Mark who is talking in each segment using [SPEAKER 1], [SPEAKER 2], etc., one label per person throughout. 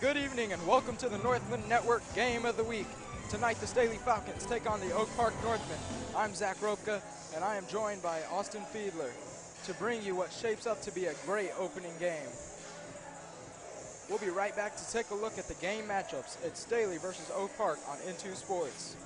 [SPEAKER 1] Good evening and welcome to the Northland Network Game of the Week. Tonight the Staley Falcons take on the Oak Park Northmen. I'm Zach Ropka and I am joined by Austin Fiedler to bring you what shapes up to be a great opening game. We'll be right back to take a look at the game matchups. It's Staley versus Oak Park on N2 Sports.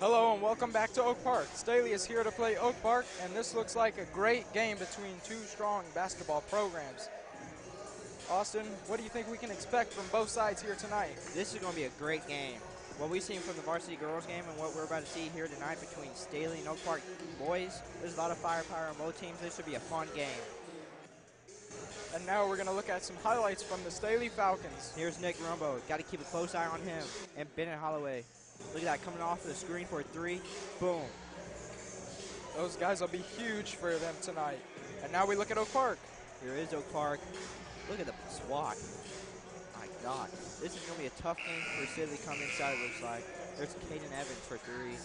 [SPEAKER 1] Hello and welcome back to Oak Park. Staley is here to play Oak Park, and this looks like a great game between two strong basketball programs. Austin, what do you think we can expect from both sides here tonight?
[SPEAKER 2] This is going to be a great game. What we've seen from the varsity girls game and what we're about to see here tonight between Staley and Oak Park boys, there's a lot of firepower on both teams. This should be a fun game.
[SPEAKER 1] And now we're going to look at some highlights from the Staley Falcons.
[SPEAKER 2] Here's Nick Rumbo. Got to keep a close eye on him. And Bennett Holloway. Look at that, coming off the screen for a three. Boom.
[SPEAKER 1] Those guys will be huge for them tonight. And now we look at Oak Park.
[SPEAKER 2] Here is Oak Park. Look at the SWAT. My God. This is going to be a tough game for Staley to come inside, it looks like. There's Caden Evans for three.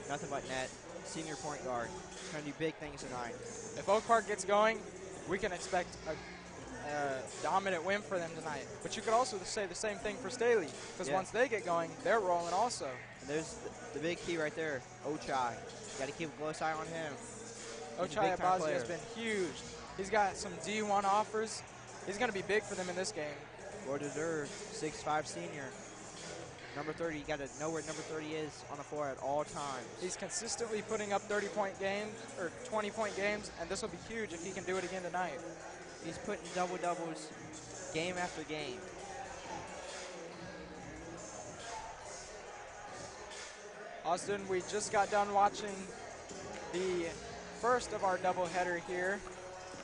[SPEAKER 2] Nothing but net. Senior point guard. Going to do big things tonight.
[SPEAKER 1] If Oak Park gets going, we can expect a dominant win for them tonight. But you could also say the same thing for Staley, because once they get going, they're rolling also.
[SPEAKER 2] And there's the big key right there, Ochai. Got to keep a close eye on him.
[SPEAKER 1] Ochai Abazi has been huge. He's got some D1 offers. He's going to be big for them in this game.
[SPEAKER 2] Well deserved, 6'5" senior. Number 30, you got to know where number 30 is on the floor at all times.
[SPEAKER 1] He's consistently putting up 30-point games, or 20-point games, and this will be huge if he can do it again tonight.
[SPEAKER 2] He's putting double-doubles game after game.
[SPEAKER 1] Austin, we just got done watching the first of our doubleheader here.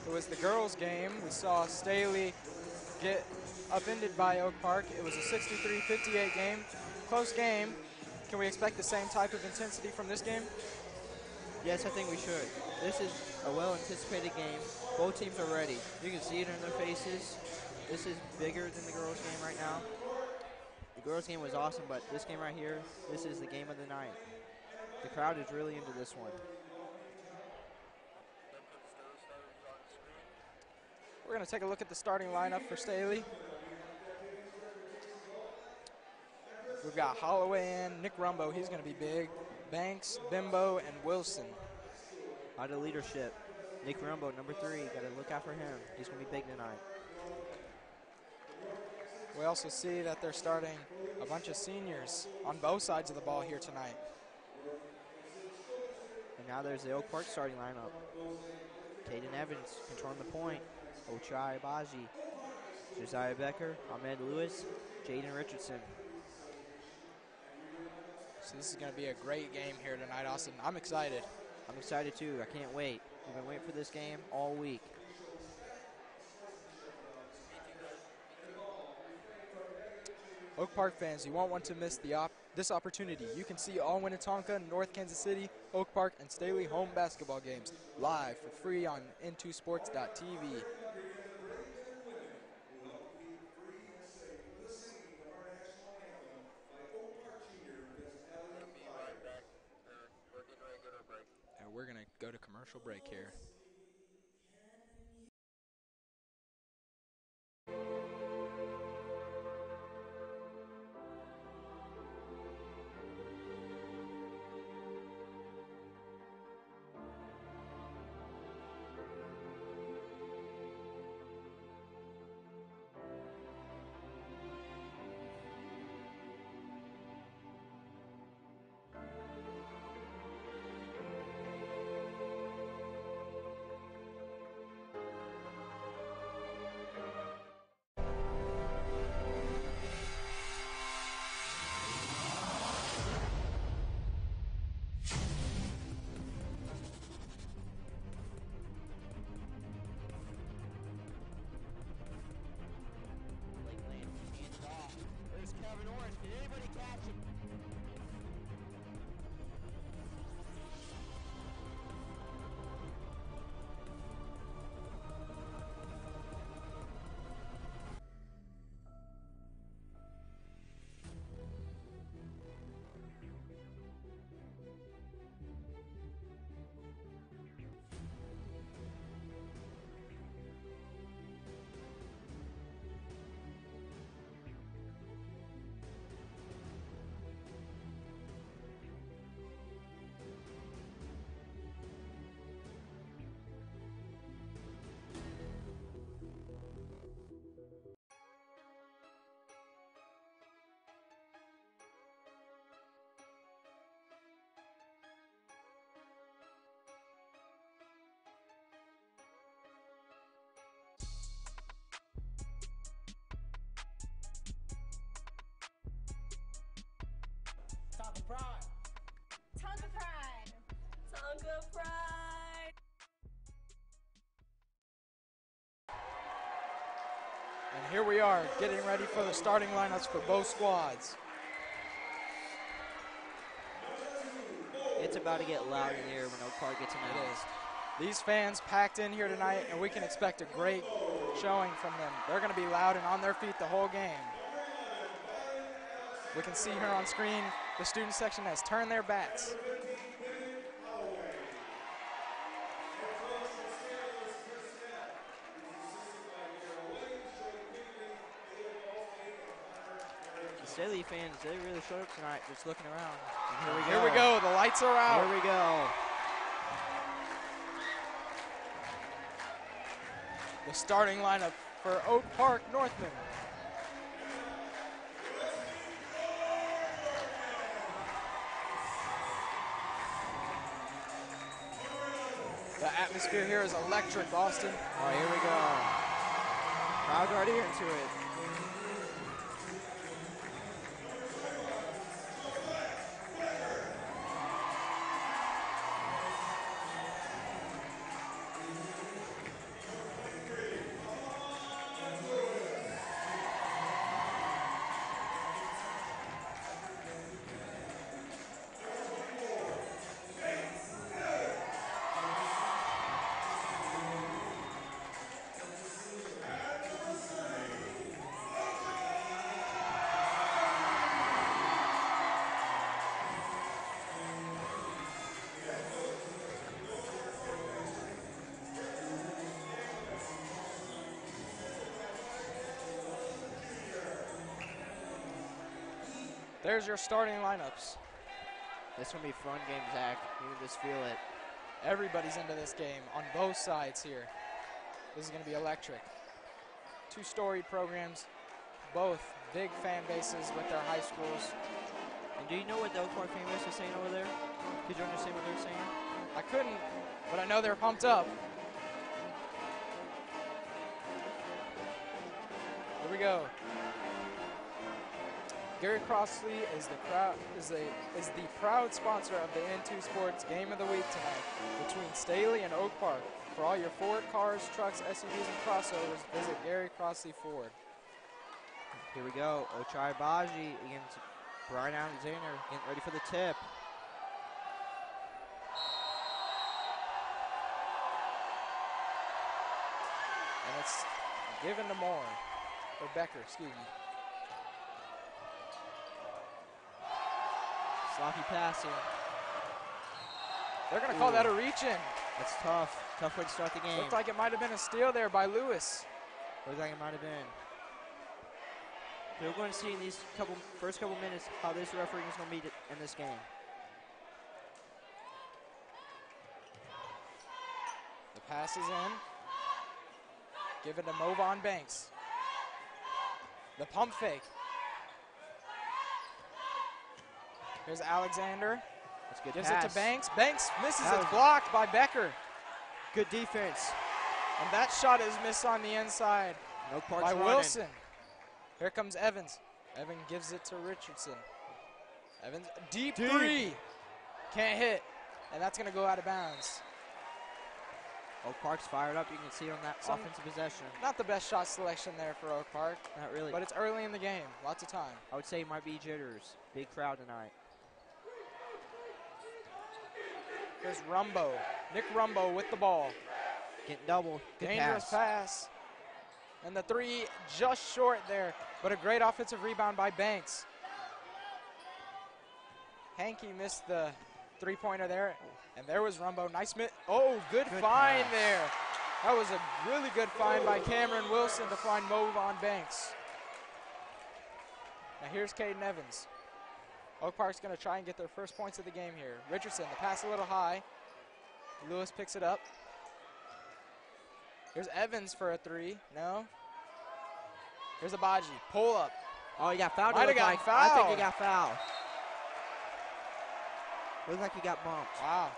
[SPEAKER 1] It was the girls' game. We saw Staley get upended by Oak Park. It was a 63-58 game. Close game. Can we expect the same type of intensity from this game?
[SPEAKER 2] Yes, I think we should. This is a well-anticipated game. Both teams are ready. You can see it in their faces. This is bigger than the girls' game right now. The girls' game was awesome, but this game right here, this is the game of the night. The crowd is really into this one.
[SPEAKER 1] We're going to take a look at the starting lineup for Staley. We've got Holloway in, Nick Rumbo, he's going to be big, Banks, Bimbo, and Wilson.
[SPEAKER 2] A lot of leadership. Nick Rumbo, number 3, got to look out for him. He's going to be big tonight.
[SPEAKER 1] We also see that they're starting a bunch of seniors on both sides of the ball here tonight.
[SPEAKER 2] And now there's the Oak Park starting lineup. Caden Evans controlling the point. Ochai Abaji, Josiah Becker, Ahmed Lewis, Jaden Richardson.
[SPEAKER 1] So this is going to be a great game here tonight, Austin. I'm excited.
[SPEAKER 2] I'm excited too. I can't wait. We've been waiting for this game all week.
[SPEAKER 1] Oak Park fans, you won't want to miss this opportunity. You can see all Winnetonka, North Kansas City, Oak Park, and Staley home basketball games live for free on n2sports.tv. And we're going to go to commercial break here. And here we are, getting ready for the starting lineups for both squads.
[SPEAKER 2] It's about to get loud in here when Oak Park gets announced.
[SPEAKER 1] It is. These fans packed in here tonight, and we can expect a great showing from them. They're going to be loud and on their feet the whole game. We can see here on screen the student section has turned their backs.
[SPEAKER 2] The Staley fans, they really showed up tonight, just looking around. And
[SPEAKER 1] Here we go. The lights are out.
[SPEAKER 2] Here we go.
[SPEAKER 1] The starting lineup for Oak Park Northman. The atmosphere here is electric, Austin.
[SPEAKER 2] Oh, here we go. Crowd's already into it.
[SPEAKER 1] There's your starting lineups.
[SPEAKER 2] This is going to be a fun game, Zach. You can just feel it.
[SPEAKER 1] Everybody's into this game on both sides here. This is going to be electric. Two storied programs, both big fan bases with their high schools.
[SPEAKER 2] And do you know what the Oak Park fan base is saying over there? Could you understand what they're saying?
[SPEAKER 1] I couldn't, but I know they're pumped up. Here we go. Gary Crossley is the proud sponsor of the N2 Sports Game of the Week tonight between Staley and Oak Park. For all your Ford cars, trucks, SUVs, and crossovers, visit Gary Crossley Ford.
[SPEAKER 2] Here we go. Ochai Baji against Brian Alexander getting ready for the tip.
[SPEAKER 1] And it's given to Moore, or Becker, excuse me.
[SPEAKER 2] Sloppy passing.
[SPEAKER 1] They're going to call that a reach-in.
[SPEAKER 2] That's tough. Tough way to start the game.
[SPEAKER 1] Looked like it might have been a steal there by Lewis.
[SPEAKER 2] Looked like it might have been. We're going to see in these first couple minutes how this refereeing is going to be in this game.
[SPEAKER 1] The pass is in. Give it to Movon Banks. The pump fake. Here's Alexander.
[SPEAKER 2] That's a good
[SPEAKER 1] Gives
[SPEAKER 2] pass.
[SPEAKER 1] it to Banks. Banks misses it, blocked by Becker.
[SPEAKER 2] Good defense.
[SPEAKER 1] And that shot is missed on the inside by Wilson. Here comes Evans. Evans gives it to Richardson. Evans, deep three. Can't hit. And that's going to go out of bounds.
[SPEAKER 2] Oak Park's fired up. You can see it on that offensive possession.
[SPEAKER 1] Not the best shot selection there for Oak Park.
[SPEAKER 2] Not really.
[SPEAKER 1] But it's early in the game. Lots of time.
[SPEAKER 2] I would say it might be jitters. Big crowd tonight.
[SPEAKER 1] Here's Rumbo. Nick Rumbo with the ball.
[SPEAKER 2] Getting double. Good
[SPEAKER 1] Dangerous pass. And the three just short there, but a great offensive rebound by Banks. Hankey missed the three-pointer there, and there was Rumbo. Nice good find
[SPEAKER 2] pass.
[SPEAKER 1] there. That was a really good find by Cameron Wilson to find Movon Banks. Now here's Caden Evans. Oak Park's going to try and get their first points of the game here. Richardson, the pass a little high. Lewis picks it up. Here's Evans for a three. No. Here's Abaji. Pull up.
[SPEAKER 2] Oh, he got fouled.
[SPEAKER 1] Might have gotten fouled.
[SPEAKER 2] I think he got fouled. Looked like he got bumped.
[SPEAKER 1] Wow.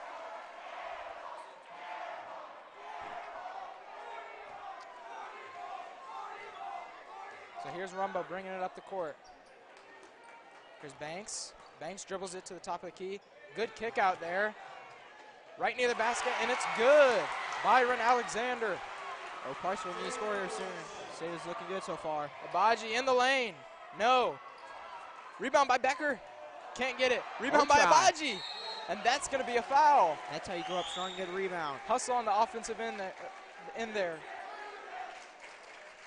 [SPEAKER 1] So here's Rumbo bringing it up the court. Here's Banks. Banks dribbles it to the top of the key. Good kick out there. right near the basket, and it's good. Byron Alexander.
[SPEAKER 2] Oak Park's will need to score here soon. Staley's looking good so far.
[SPEAKER 1] Abaji in the lane. No. Rebound by Becker. Can't get it. Rebound
[SPEAKER 2] I'll
[SPEAKER 1] by
[SPEAKER 2] try.
[SPEAKER 1] Abaji. And that's going to be a foul.
[SPEAKER 2] That's how you go up strong and get a rebound.
[SPEAKER 1] Hustle on the offensive end in there.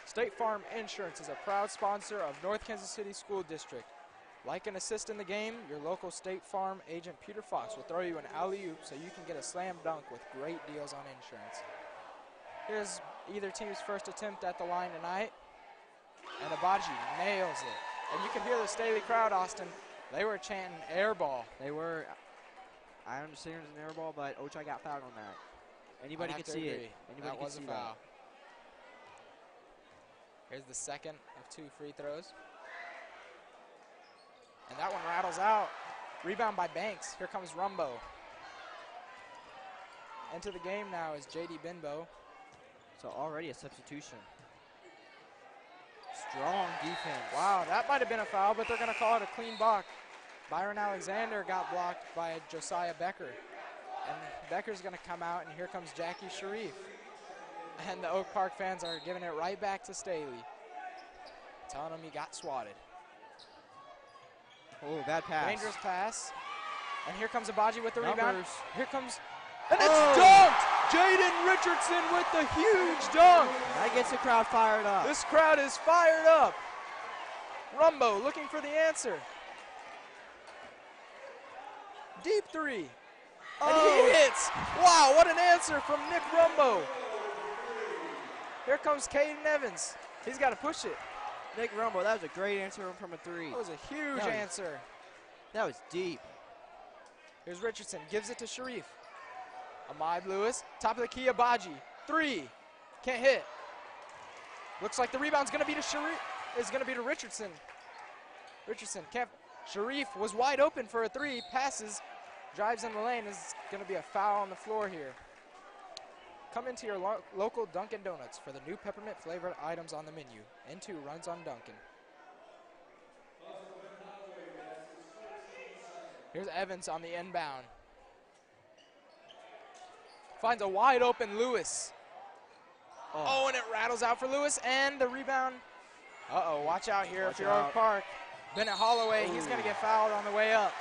[SPEAKER 1] State Farm Insurance is a proud sponsor of North Kansas City School District. Like and assist in the game, your local State Farm agent Peter Fox will throw you an alley-oop so you can get a slam dunk with great deals on insurance. Here's either team's first attempt at the line tonight, and Abaji nails it. And you can hear the Staley crowd, Austin. They were chanting air ball.
[SPEAKER 2] They were. I understand it was an air ball, but Ochai got fouled on that. Anybody could see it. Anybody
[SPEAKER 1] That
[SPEAKER 2] could
[SPEAKER 1] was a
[SPEAKER 2] see
[SPEAKER 1] foul. Here's the second of 2 free throws. And that one rattles out. Rebound by Banks. Here comes Rumbo. Into the game now is J.D. Binbo.
[SPEAKER 2] So already a substitution. Strong defense.
[SPEAKER 1] Wow, that might have been a foul, but they're going to call it a clean block. Byron Alexander got blocked by Josiah Becker. And Becker's going to come out, and here comes Jackie Sharif. And the Oak Park fans are giving it right back to Staley, telling him he got swatted.
[SPEAKER 2] Oh, bad pass.
[SPEAKER 1] Dangerous pass. And here comes Abaji with the rebound.
[SPEAKER 2] Numbers.
[SPEAKER 1] Here comes, and it's dunked! Jaden Richardson with the huge dunk.
[SPEAKER 2] That gets the crowd fired up.
[SPEAKER 1] This crowd is fired up. Rumbo looking for the answer. Deep three. And he hits. Wow, what an answer from Nick Rumbo. Here comes Caden Evans. He's got to push it.
[SPEAKER 2] Nick Rumbo, that was a great answer from a three.
[SPEAKER 1] That was a huge answer.
[SPEAKER 2] That was deep.
[SPEAKER 1] Here's Richardson, gives it to Sharif. Ahmad Lewis, top of the key, Abaji. 3, can't hit. Looks like the rebound's gonna be to Sharif, is gonna be to Richardson. Richardson can't, Sharif was wide open for a 3, passes, drives in the lane, is gonna be a foul on the floor here. Come into your local Dunkin' Donuts for the new peppermint flavored items on the menu. N2 runs on Dunkin'. Here's Evans on the inbound. Finds a wide open Lewis. Oh, and it rattles out for Lewis, and the rebound. Uh-oh, watch out here if you're Oak Park. Bennett Holloway, he's gonna get fouled on the way up.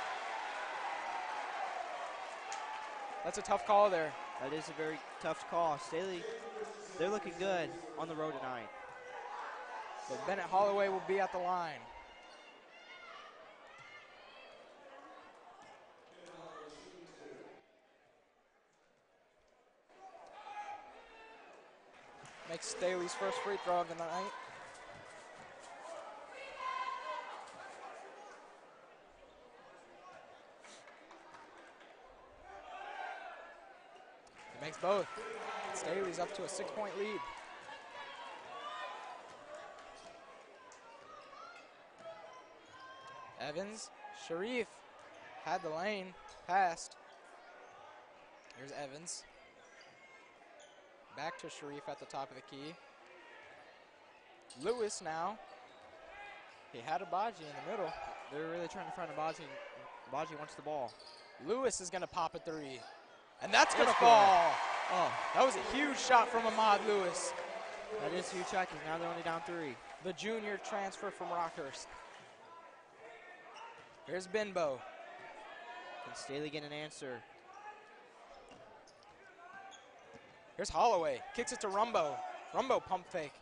[SPEAKER 1] That's a tough call there.
[SPEAKER 2] That is a very tough call. Staley, they're looking good on the road tonight.
[SPEAKER 1] But Bennett Holloway will be at the line. Makes Staley's first free throw of the night. He makes both. Staley's up to a 6-point lead. Evans, Sharif had the lane, passed. Here's Evans. Back to Sharif at the top of the key. Lewis now. He had Abaji in the middle.
[SPEAKER 2] They're really trying to find Abaji. Abaji wants the ball.
[SPEAKER 1] Lewis is going to pop a 3. And that's going to fall.
[SPEAKER 2] Oh,
[SPEAKER 1] that was a huge shot from Ahmad Lewis.
[SPEAKER 2] That is a huge shot because now they're only down 3.
[SPEAKER 1] The junior transfer from Rockhurst. Here's Binbo.
[SPEAKER 2] Can Staley get an answer?
[SPEAKER 1] Here's Holloway. Kicks it to Rumbo. Rumbo pump fake.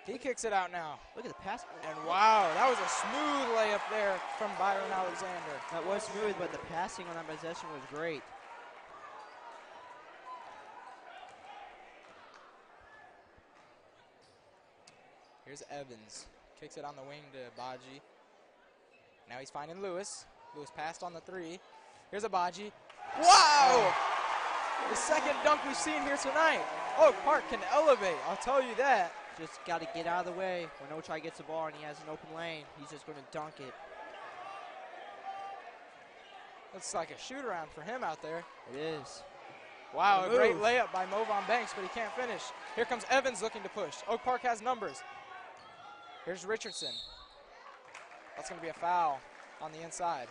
[SPEAKER 1] He kicks it out now.
[SPEAKER 2] Look at the pass.
[SPEAKER 1] And wow, that was a smooth layup there from Byron Alexander.
[SPEAKER 2] That was smooth, but the passing on that possession was great.
[SPEAKER 1] Here's Evans. Kicks it on the wing to Abaji. Now he's finding Lewis. Lewis passed on the 3. Here's Abaji. Wow! The second dunk we've seen here tonight. Oak Park can elevate, I'll tell you that.
[SPEAKER 2] Just got to get out of the way. When Ochai gets the ball and he has an open lane, he's just going to dunk it.
[SPEAKER 1] Looks like a shoot-around for him out there.
[SPEAKER 2] It is.
[SPEAKER 1] Wow, a great layup by Movon Banks, but he can't finish. Here comes Evans looking to push. Oak Park has numbers. Here's Richardson. That's going to be a foul on the inside.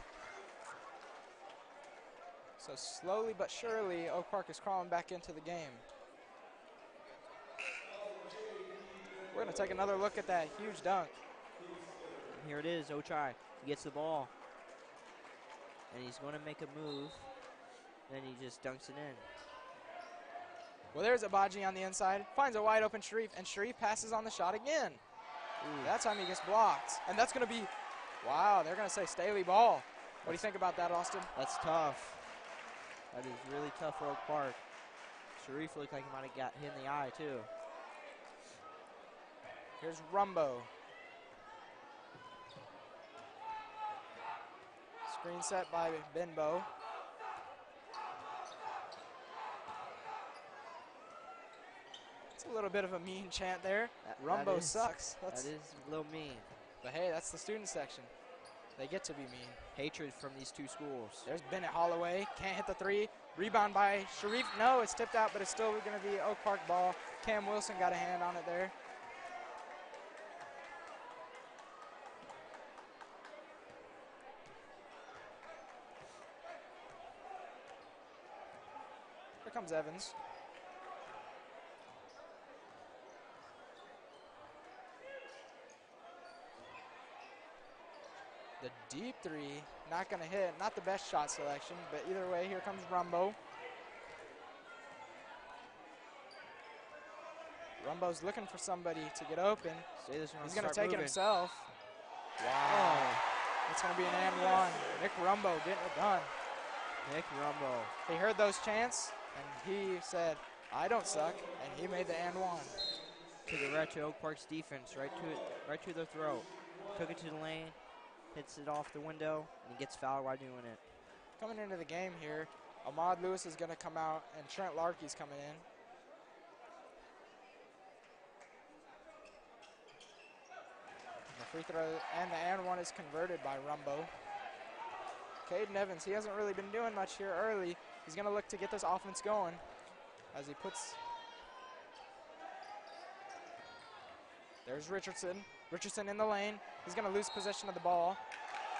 [SPEAKER 1] So slowly but surely, Oak Park is crawling back into the game. We're going to take another look at that huge dunk.
[SPEAKER 2] And here it is, Ochai. He gets the ball. And he's going to make a move. Then he just dunks it in.
[SPEAKER 1] Well, there's Abaji on the inside. Finds a wide open Sharif, and Sharif passes on the shot again.
[SPEAKER 2] Ooh.
[SPEAKER 1] That time he gets blocked. And that's going to be, wow, they're going to say Staley ball. What do you think about that, Austin?
[SPEAKER 2] That's tough. That is really tough for Oak Park. Sharif looked like he might have got hit in the eye, too.
[SPEAKER 1] Here's Rumbo. Screen set by Benbow. It's a little bit of a mean chant there. Rumbo sucks.
[SPEAKER 2] That is a little mean.
[SPEAKER 1] But hey, that's the student section. They get to be mean.
[SPEAKER 2] Hatred from these two schools.
[SPEAKER 1] There's Bennett Holloway. Can't hit the three. Rebound by Sharif. No, it's tipped out, but it's still going to be Oak Park ball. Cam Wilson got a hand on it there. Here comes Evans. The deep three, not going to hit. Not the best shot selection, but either way, here comes Rumbo. Rumbo's looking for somebody to get open. He's going to take it himself. Wow. It's going to be an and one. Nick Rumbo getting it done.
[SPEAKER 2] Nick Rumbo.
[SPEAKER 1] He heard those chants, and he said, I don't suck, and he made the and one.
[SPEAKER 2] Took it right to Oak Park's defense, right to their throat. Took it to the lane, hits it off the window, and he gets fouled while doing it.
[SPEAKER 1] Coming into the game here, Ahmad Lewis is going to come out, and Trent Larkey's coming in. The free throw and the and one is converted by Rumbo. Caden Evans, he hasn't really been doing much here early. He's going to look to get this offense going as he puts. There's Richardson. Richardson in the lane. He's going to lose possession of the ball.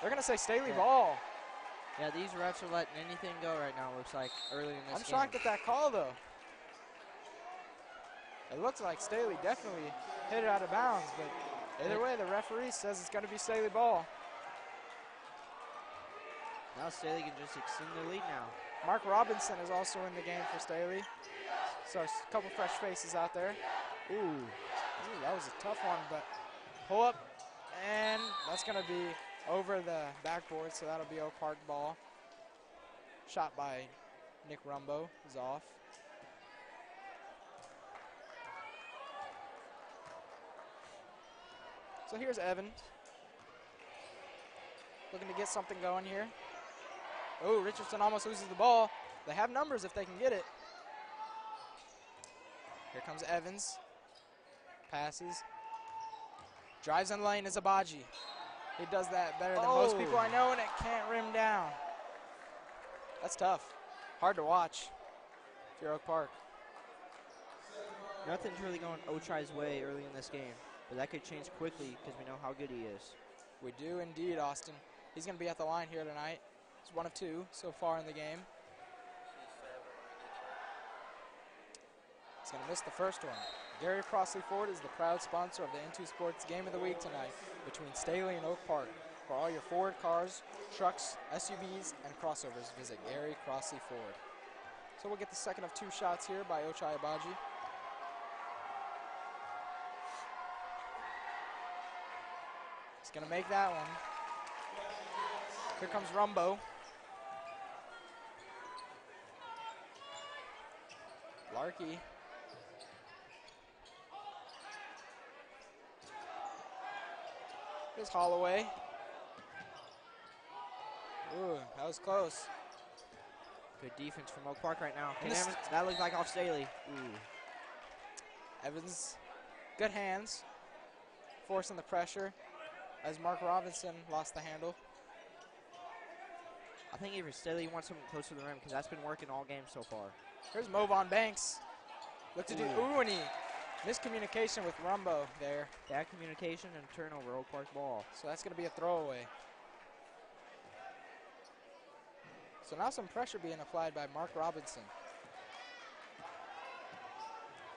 [SPEAKER 1] They're going to say Staley ball.
[SPEAKER 2] Yeah, these refs are letting anything go right now, looks like, early in this game.
[SPEAKER 1] I'm shocked at that call, though. It looks like Staley definitely hit it out of bounds, but either way, the referee says it's going to be Staley ball.
[SPEAKER 2] Now Staley can just extend their lead now.
[SPEAKER 1] Mark Robinson is also in the game for Staley. So a couple fresh faces out there. Ooh, that was a tough one, but pull up, and that's going to be over the backboard, so that'll be Oak Park ball. Shot by Nick Rumbo is off. So here's Evan. Looking to get something going here. Oh, Richardson almost loses the ball. They have numbers if they can get it. Here comes Evans. Passes. Drives in the lane is Abaji. He does that better than most people I know, and it can't rim down. That's tough. Hard to watch if you're Oak Park.
[SPEAKER 2] Nothing's really going Ochai's way early in this game, but that could change quickly because we know how good he is.
[SPEAKER 1] We do indeed, Austin. He's going to be at the line here tonight. He's 1 of 2 so far in the game. He's going to miss the first one. Gary Crossley Ford is the proud sponsor of the N2 Sports Game of the Week tonight between Staley and Oak Park. For all your Ford cars, trucks, SUVs, and crossovers, visit Gary Crossley Ford. So we'll get the second of 2 shots here by Ochai Abaji. He's going to make that one. Here comes Rumbo. Larkey. Here's Holloway. Ooh, that was close.
[SPEAKER 2] Good defense from Oak Park right now. That looked like off Staley. Ooh.
[SPEAKER 1] Evans, good hands, forcing the pressure as Mark Robinson lost the handle.
[SPEAKER 2] I think if Staley wants something close to the rim because that's been working all game so far.
[SPEAKER 1] Here's Movon Banks. Look to do, and he miscommunication with Rumbo there.
[SPEAKER 2] Bad communication and turnover, Oak Park ball.
[SPEAKER 1] So that's going to be a throwaway. So now some pressure being applied by Mark Robinson.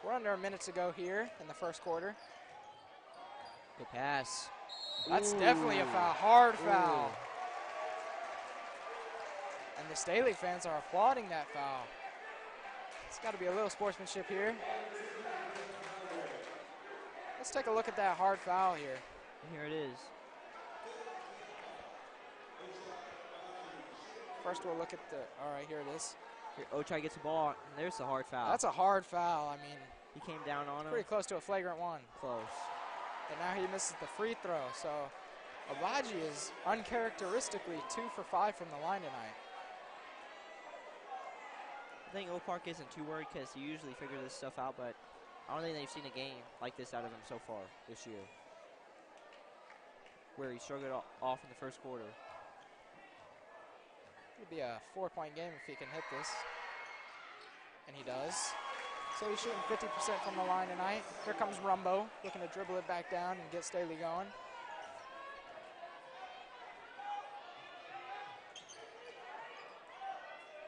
[SPEAKER 1] We're under a minute to go here in the first quarter.
[SPEAKER 2] Good pass.
[SPEAKER 1] That's
[SPEAKER 2] Ooh.
[SPEAKER 1] definitely a foul, hard foul.
[SPEAKER 2] Ooh.
[SPEAKER 1] And the Staley fans are applauding that foul. It's got to be a little sportsmanship here. Let's take a look at that hard foul here.
[SPEAKER 2] And here it is.
[SPEAKER 1] First we'll look at the, all right, here it is.
[SPEAKER 2] Here, Ochai gets the ball, and there's the hard foul.
[SPEAKER 1] That's a hard foul. I mean,
[SPEAKER 2] he came down on him.
[SPEAKER 1] Pretty close to a flagrant one.
[SPEAKER 2] Close.
[SPEAKER 1] And now he misses the free throw. So Abaji is uncharacteristically 2 for 5 from the line tonight.
[SPEAKER 2] I think Oak Park isn't too worried because he usually figures this stuff out, but I don't think they've seen a game like this out of him so far this year, where he struggled off in the first quarter.
[SPEAKER 1] It'd be a 4-point game if he can hit this. And he does. So he's shooting 50% from the line tonight. Here comes Rumbo, looking to dribble it back down and get Staley going.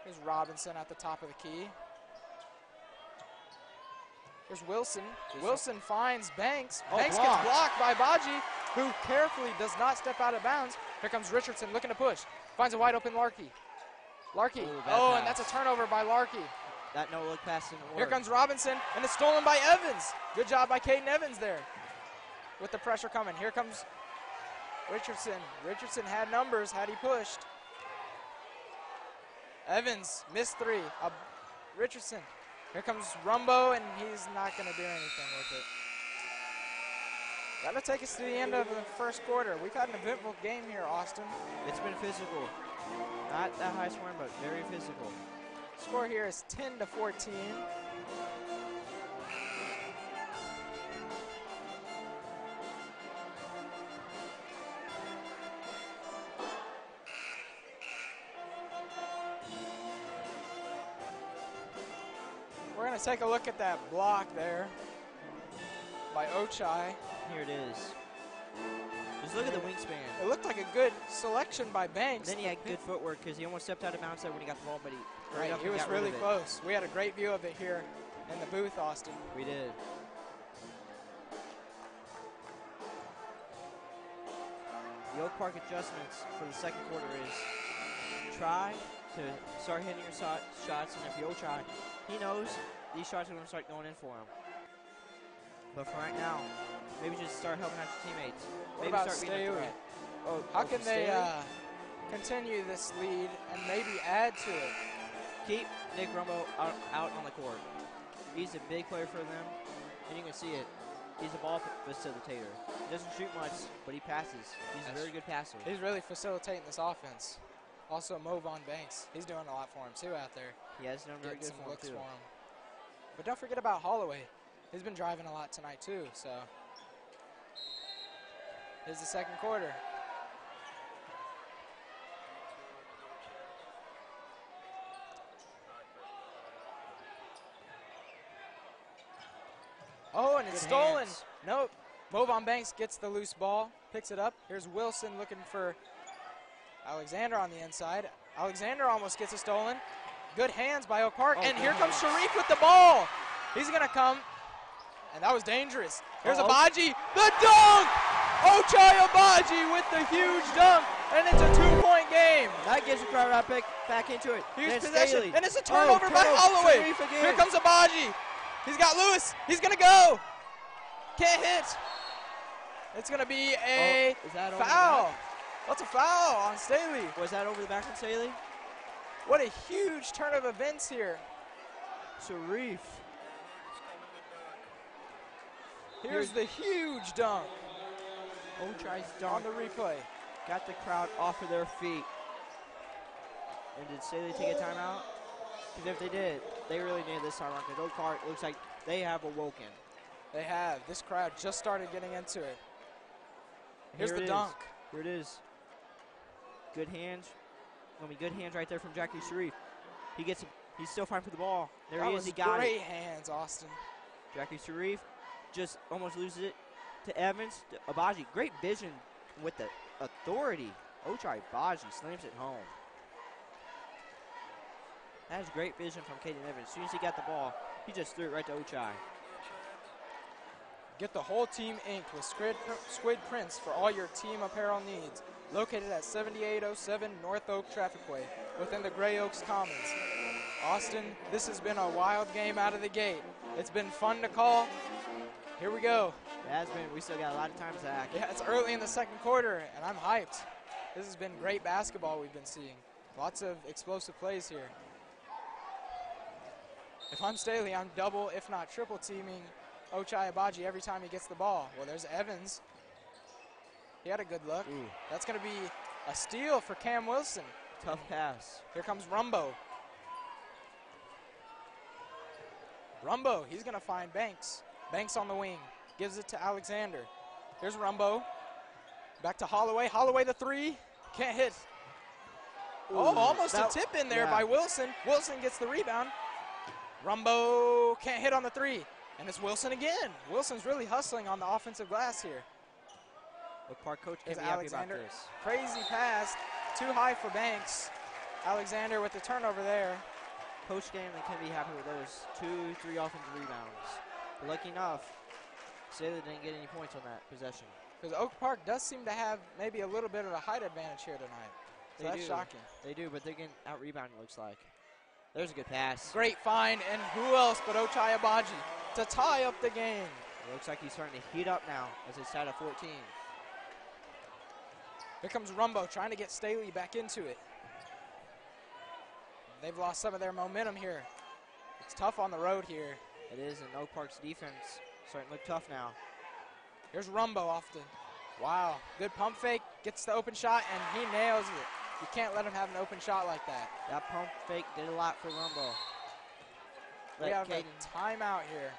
[SPEAKER 1] Here's Robinson at the top of the key. Here's Wilson. Wilson finds Banks. Banks gets blocked by Baji, who carefully does not step out of bounds. Here comes Richardson looking to push. Finds a wide open Larkey. Larkey. Oh, and that's a turnover by Larkey.
[SPEAKER 2] That no-look pass didn't work.
[SPEAKER 1] Here comes Robinson, and it's stolen by Evans. Good job by Caden Evans there with the pressure coming. Here comes Richardson. Richardson had numbers had he pushed. Evans missed 3. Richardson. Here comes Rumbo, and he's not going to do anything with it. That'll take us to the end of the first quarter. We've had an eventful game here, Austin.
[SPEAKER 2] It's been physical. Not that high scoring, but very physical.
[SPEAKER 1] Score here is 10-14. We're going to take a look at that block there by Ochai.
[SPEAKER 2] Here it is. Just look at the wingspan.
[SPEAKER 1] It looked like a good selection by Banks.
[SPEAKER 2] And then he had good footwork because he almost stepped out of bounds there when he got the ball, but
[SPEAKER 1] he was really close. We had a great view of it here in the booth, Austin.
[SPEAKER 2] We did. The Oak Park adjustments for the second quarter is try to start hitting your shots, and if you Ochai, he knows these shots are going to start going in for him. But for right now, maybe just start helping out your teammates.
[SPEAKER 1] What
[SPEAKER 2] maybe
[SPEAKER 1] about
[SPEAKER 2] start being a
[SPEAKER 1] Staley?
[SPEAKER 2] threat.
[SPEAKER 1] How can they continue this lead and maybe add to it?
[SPEAKER 2] Keep Nick Rumbo out on the court. He's a big player for them, and you can see it. He's a ball facilitator. He doesn't shoot much, but he passes. He's a very good passer.
[SPEAKER 1] He's really facilitating this offense. Also, Movon Banks. He's doing a lot for him, too, out there.
[SPEAKER 2] He has done very good
[SPEAKER 1] some looks
[SPEAKER 2] for him.
[SPEAKER 1] But don't forget about Holloway. He's been driving a lot tonight, too. So here's the second quarter. Oh, and it's stolen.
[SPEAKER 2] Hands.
[SPEAKER 1] Nope. Movon Banks gets the loose ball, picks it up. Here's Wilson looking for Alexander on the inside. Alexander almost gets it stolen. Good hands by Oak Park. And here comes Sharif with the ball. He's going to come. And that was dangerous. Here's Abaji. The dunk! Ochai Abaji with the huge dunk. And it's a 2-point game.
[SPEAKER 2] That gives the crowd right back into it.
[SPEAKER 1] Huge possession. And it's a turnover by Holloway. Here comes Abaji. He's got Lewis. He's going to go. Can't hit. It's going to be a foul. That's a foul on Staley.
[SPEAKER 2] Was that over the back on Staley?
[SPEAKER 1] What a huge turn of events here.
[SPEAKER 2] Sharif.
[SPEAKER 1] Here's the huge dunk.
[SPEAKER 2] Ochai's dunk.
[SPEAKER 1] On the replay.
[SPEAKER 2] Got the crowd off of their feet. And did Staley take a timeout? Because if they did, they really needed this timeout. Because Oak Park looks like they have awoken.
[SPEAKER 1] They have. This crowd just started getting into it. Here's the dunk.
[SPEAKER 2] Here it is. Good hands. Good hands right there from Jackie Sharif. He's still fighting for the ball. There he is. He got it.
[SPEAKER 1] Great hands, Austin.
[SPEAKER 2] Jackie Sharif just almost loses it to Evans. To Abaji. Great vision with the authority. Ochai Abaji slams it home. That is great vision from Caden Evans. As soon as he got the ball, he just threw it right to Ochai.
[SPEAKER 1] Get the whole team inked with squid prints for all your team apparel needs. Located at 7807 North Oak Trafficway within the Gray Oaks Commons. Austin, this has been a wild game out of the gate. It's been fun to call. Here we go.
[SPEAKER 2] It has been. We still got a lot of time, Zach.
[SPEAKER 1] Yeah, it's early in the second quarter, and I'm hyped. This has been great basketball we've been seeing. Lots of explosive plays here. If I'm Staley, I'm double, if not triple teaming Ochai Agbaji every time he gets the ball. Well, there's Evans. He had a good look.
[SPEAKER 2] Ooh.
[SPEAKER 1] That's going to be a steal for Cam Wilson.
[SPEAKER 2] Tough pass.
[SPEAKER 1] Here comes Rumbo. Rumbo, he's going to find Banks. Banks on the wing. Gives it to Alexander. Here's Rumbo. Back to Holloway. Holloway the three. Can't hit.
[SPEAKER 2] Ooh,
[SPEAKER 1] almost a tip in there by Wilson. Wilson gets the rebound. Rumbo can't hit on the three. And it's Wilson again. Wilson's really hustling on the offensive glass here.
[SPEAKER 2] Oak Park coach
[SPEAKER 1] There's
[SPEAKER 2] can't be happy
[SPEAKER 1] Alexander.
[SPEAKER 2] about this.
[SPEAKER 1] Crazy pass. Too high for Banks. Alexander with the turnover there.
[SPEAKER 2] Coach Stanley can be happy with those 2-3 offensive rebounds. But lucky enough, Staley didn't get any points on that possession.
[SPEAKER 1] Because Oak Park does seem to have maybe a little bit of a height advantage here tonight. So that's shocking.
[SPEAKER 2] They do, but they're getting out-rebounded, it looks like. There's a good pass.
[SPEAKER 1] Great find, and who else but Ochai Agbaji to tie up the game.
[SPEAKER 2] It looks like he's starting to heat up now as it's tied at 14.
[SPEAKER 1] Here comes Rumbo trying to get Staley back into it. They've lost some of their momentum here. It's tough on the road here.
[SPEAKER 2] It is, and Oak Park's defense starting to look tough now.
[SPEAKER 1] Here's Rumbo off the, wow, good pump fake, gets the open shot, and he nails it. You can't let him have an open shot like that.
[SPEAKER 2] That pump fake did a lot for Rumbo.
[SPEAKER 1] We have a timeout here.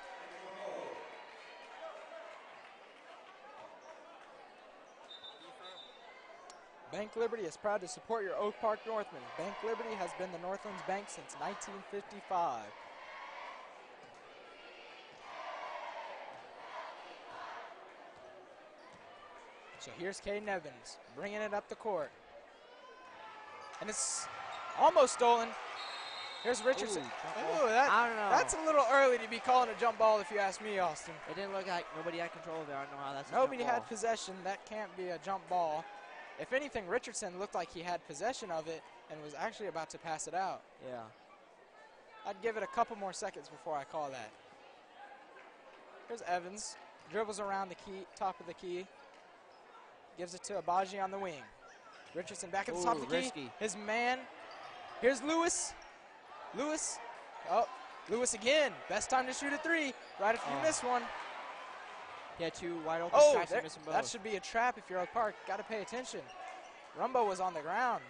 [SPEAKER 1] Bank Liberty is proud to support your Oak Park Northmen. Bank Liberty has been the Northlands Bank since 1955. So here's Caden Evans bringing it up the court. And it's almost stolen. Here's Richardson.
[SPEAKER 2] Ooh,
[SPEAKER 1] I
[SPEAKER 2] don't know.
[SPEAKER 1] That's a little early to be calling a jump ball if you ask me, Austin.
[SPEAKER 2] It didn't look like nobody had control of it. I don't know how that's
[SPEAKER 1] Nobody
[SPEAKER 2] a jump
[SPEAKER 1] had
[SPEAKER 2] ball.
[SPEAKER 1] possession. That can't be a jump ball. If anything, Richardson looked like he had possession of it and was actually about to pass it out.
[SPEAKER 2] Yeah.
[SPEAKER 1] I'd give it a couple more seconds before I call that. Here's Evans. Dribbles around the key, top of the key. Gives it to Agbaji on the wing. Richardson back at the top of the
[SPEAKER 2] risky.
[SPEAKER 1] key. His man. Here's Lewis. Lewis. Oh, Lewis again. Best time to shoot a three. Right if you miss one.
[SPEAKER 2] He had two wide open shots and missed them both.
[SPEAKER 1] That should be a trap if you're Oak Park. Got to pay attention. Rumbo was on the ground.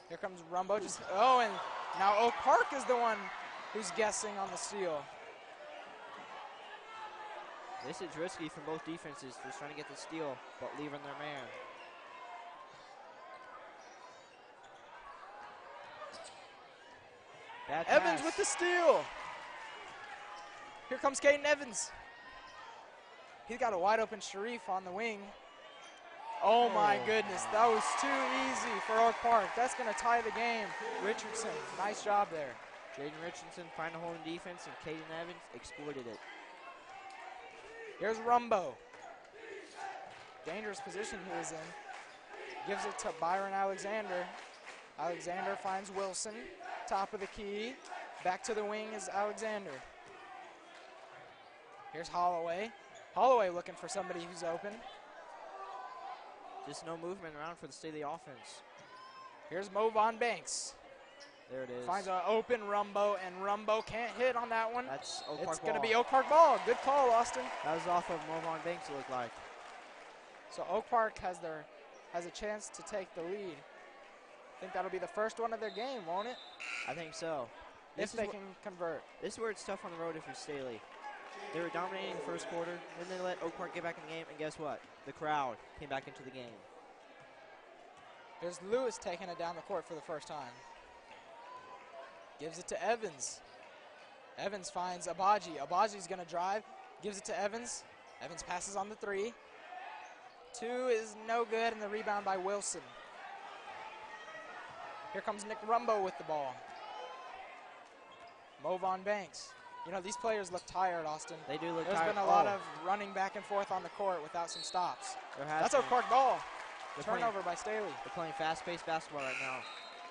[SPEAKER 1] Here comes Rumbo. And now Oak Park is the one who's guessing on the steal.
[SPEAKER 2] This is risky from both defenses, just trying to get the steal, but leaving their man. Bad
[SPEAKER 1] Evans
[SPEAKER 2] pass.
[SPEAKER 1] with the steal. Here comes Caden Evans. He's got a wide open Sharif on the wing. Oh my goodness, that was too easy for Oak Park. That's gonna tie the game. Richardson, nice job there.
[SPEAKER 2] Jaden Richardson find a hole in defense, and Caden Evans exploited it.
[SPEAKER 1] Here's Rumbo. Dangerous position he was in. Gives it to Byron Alexander. Alexander finds Wilson. Top of the key. Back to the wing is Alexander. Here's Holloway. Holloway looking for somebody who's open.
[SPEAKER 2] Just no movement around for the Staley offense.
[SPEAKER 1] Here's Movon Banks.
[SPEAKER 2] There it is.
[SPEAKER 1] Finds an open Rumbo, and Rumbo can't hit on that one.
[SPEAKER 2] That's Oak Park
[SPEAKER 1] It's going to
[SPEAKER 2] ball.
[SPEAKER 1] be Oak Park ball. Good call, Austin.
[SPEAKER 2] That was off of Movon Banks, it looked like.
[SPEAKER 1] So Oak Park has a chance to take the lead. I think that'll be the first one of their game, won't it?
[SPEAKER 2] I think so.
[SPEAKER 1] If they can convert.
[SPEAKER 2] This is where it's tough on the road if you're Staley. They were dominating the first quarter, then they let Oak Park get back in the game, and guess what? The crowd came back into the game.
[SPEAKER 1] There's Lewis taking it down the court for the first time. Gives it to Evans. Evans finds Agbaji. Agbaji's going to drive. Gives it to Evans. Evans passes on the three. Two is no good, and the rebound by Wilson. Here comes Nick Rumbo with the ball. Move on Banks. You know, these players look tired, Austin.
[SPEAKER 2] They do look
[SPEAKER 1] There's
[SPEAKER 2] tired.
[SPEAKER 1] been a lot of running back and forth on the court without some stops. That's
[SPEAKER 2] been.
[SPEAKER 1] Oak Park ball.
[SPEAKER 2] They're
[SPEAKER 1] Turnover by Staley.
[SPEAKER 2] They're playing fast-paced basketball right now.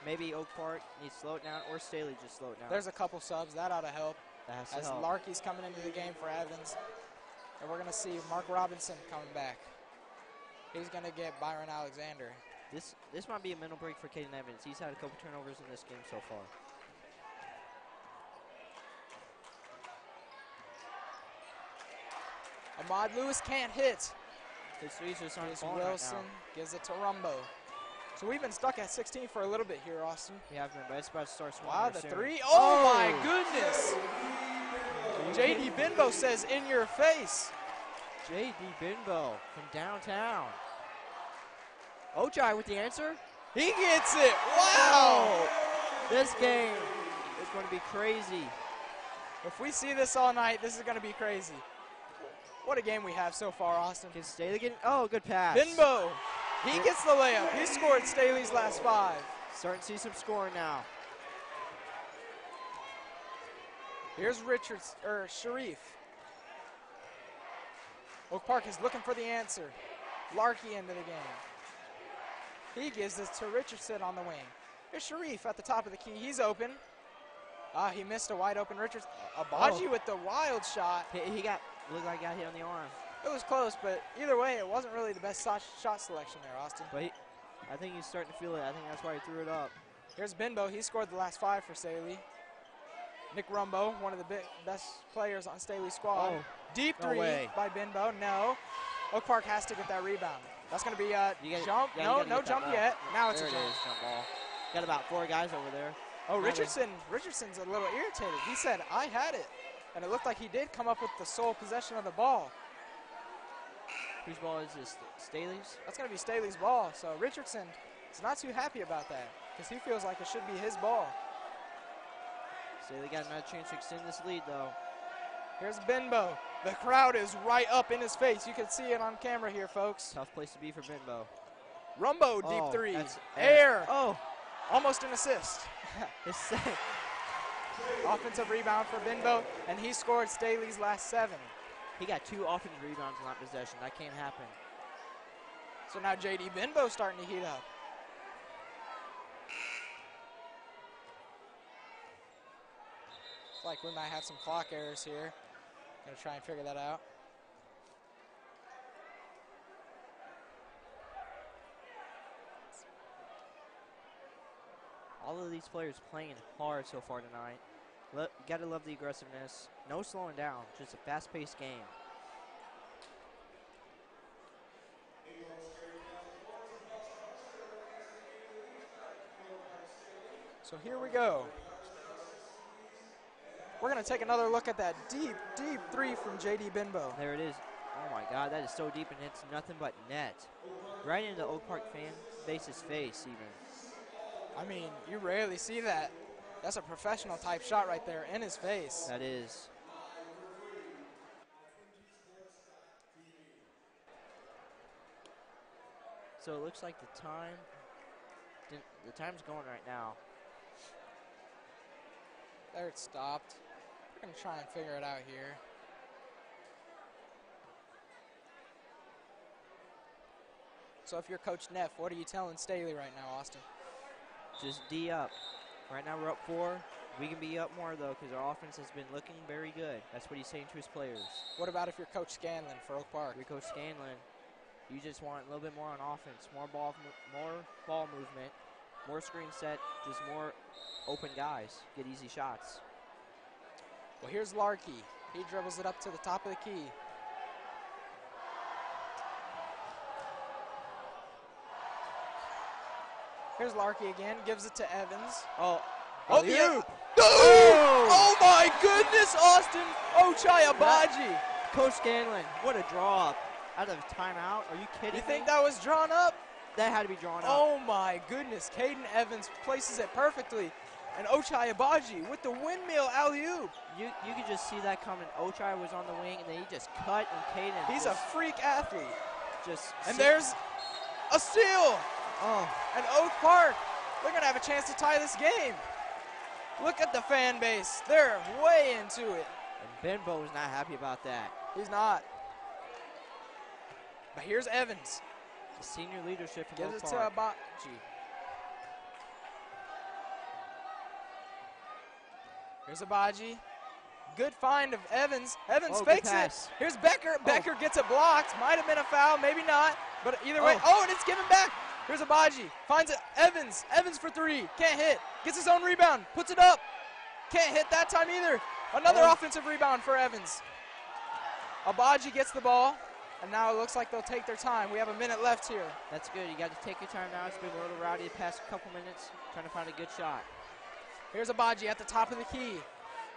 [SPEAKER 2] Maybe Oak Park needs to slow it down, or Staley just slow it down.
[SPEAKER 1] There's a couple subs. That ought to help.
[SPEAKER 2] That has to
[SPEAKER 1] as
[SPEAKER 2] help.
[SPEAKER 1] Larky's coming into the game for Evans. And we're going to see Mark Robinson coming back. He's going to get Byron Alexander.
[SPEAKER 2] This might be a mental break for Caden Evans. He's had a couple turnovers in this game so far.
[SPEAKER 1] Ahmad Lewis can't hit.
[SPEAKER 2] His threes are starting to
[SPEAKER 1] Wilson gives it to Rumbo. So we've been stuck at 16 for a little bit here, Austin.
[SPEAKER 2] We have been, but it's about to start swinging.
[SPEAKER 1] Wow, the
[SPEAKER 2] soon.
[SPEAKER 1] three. Oh, my goodness. J.D. Binbo says, in your face.
[SPEAKER 2] J.D. Binbo from downtown. Ochai with the answer.
[SPEAKER 1] He gets it. Wow.
[SPEAKER 2] This game is going to be crazy.
[SPEAKER 1] If we see this all night, this is going to be crazy. What a game we have so far, Austin.
[SPEAKER 2] Can Staley get? Oh, good pass.
[SPEAKER 1] Binbo. He gets the layup. He scored Staley's last 5.
[SPEAKER 2] Starting to see some scoring now.
[SPEAKER 1] Here's Sharif. Oak Park is looking for the answer. Larky into the game. He gives this to Richardson on the wing. Here's Sharif at the top of the key. He's open. He missed a wide open Richardson. Abaji with the wild shot.
[SPEAKER 2] Looked like he got hit on the arm.
[SPEAKER 1] It was close, but either way, it wasn't really the best shot selection there, Austin.
[SPEAKER 2] But I think he's starting to feel it. I think that's why he threw it up.
[SPEAKER 1] Here's Binbo. He scored the last 5 for Staley. Nick Rumbo, one of the best players on Staley's squad.
[SPEAKER 2] Oh,
[SPEAKER 1] Deep three by Binbo. No. Oak Park has to get that rebound. That's going to be a jump. No jump yet. Now it's a jump.
[SPEAKER 2] Jump ball. Got about 4 guys over there.
[SPEAKER 1] Oh, Richardson's a little irritated. He said, I had it. And it looked like he did come up with the sole possession of the ball.
[SPEAKER 2] Whose ball is this? Staley's?
[SPEAKER 1] That's going to be Staley's ball. So Richardson is not too happy about that because he feels like it should be his ball.
[SPEAKER 2] Staley got another chance to extend this lead, though.
[SPEAKER 1] Here's Binbo. The crowd is right up in his face. You can see it on camera here, folks.
[SPEAKER 2] Tough place to be for Binbo.
[SPEAKER 1] Rumbo, deep three.
[SPEAKER 2] Air. Oh.
[SPEAKER 1] Almost an assist. Offensive rebound for Binbo, and he scored Staley's last 7.
[SPEAKER 2] He got 2 offensive rebounds in that possession. That can't happen.
[SPEAKER 1] So now J.D. Binbo starting to heat up. It's like we might have some clock errors here. Gonna try and figure that out.
[SPEAKER 2] All of these players playing hard so far tonight. Gotta love the aggressiveness. No slowing down, just a fast-paced game.
[SPEAKER 1] So here we go. We're gonna take another look at that deep, deep three from J.D. Binbo.
[SPEAKER 2] There it is. Oh my God, that is so deep and it's nothing but net. Right into Oak Park fan base's face even.
[SPEAKER 1] I mean, you rarely see that. That's a professional type shot right there in his face.
[SPEAKER 2] That is. So it looks like the time's going right now.
[SPEAKER 1] There it stopped. We're gonna try and figure it out here. So if you're Coach Neff, what are you telling Staley right now, Austin?
[SPEAKER 2] Just D up. Right now we're up 4. We can be up more, though, because our offense has been looking very good. That's what he's saying to his players.
[SPEAKER 1] What about if you're Coach Scanlon for Oak Park?
[SPEAKER 2] You're Coach Scanlon. You just want a little bit more on offense, more ball movement, more screen set, just more open guys, get easy shots.
[SPEAKER 1] Well, here's Larky. He dribbles it up to the top of the key. Here's Larky again, gives it to Evans.
[SPEAKER 2] Yeah.
[SPEAKER 1] Oh my goodness, Austin Ochai Abaji.
[SPEAKER 2] Coach Scanlon, what a draw up. Out of timeout, are you kidding me?
[SPEAKER 1] You think that was drawn up?
[SPEAKER 2] That had to be drawn up.
[SPEAKER 1] Oh my goodness, Caden Evans places it perfectly. And Ochai Abaji with the windmill alley-oop.
[SPEAKER 2] You could just see that coming. Ochai was on the wing, and then he just cut, and Caden.
[SPEAKER 1] He's a freak athlete.
[SPEAKER 2] And
[SPEAKER 1] there's a steal.
[SPEAKER 2] Oh.
[SPEAKER 1] And Oak Park, they're going to have a chance to tie this game. Look at the fan base. They're way into it.
[SPEAKER 2] And Benbow is not happy about that.
[SPEAKER 1] He's not. But here's Evans.
[SPEAKER 2] The senior leadership from
[SPEAKER 1] Gives
[SPEAKER 2] Oak
[SPEAKER 1] it to
[SPEAKER 2] Park.
[SPEAKER 1] Abaji. Here's Abaji. Good find of Evans. Evans fakes it. Here's Becker. Becker gets it blocked. Might have been a foul, maybe not. But either way, and it's given back. Here's Abaji. Finds it. Evans. Evans for three. Can't hit. Gets his own rebound. Puts it up. Can't hit that time either. Another offensive rebound for Evans. Abaji gets the ball. And now it looks like they'll take their time. We have a minute left here.
[SPEAKER 2] That's good. You got to take your time now. It's been a little rowdy the past couple minutes, trying to find a good shot.
[SPEAKER 1] Here's Abaji at the top of the key.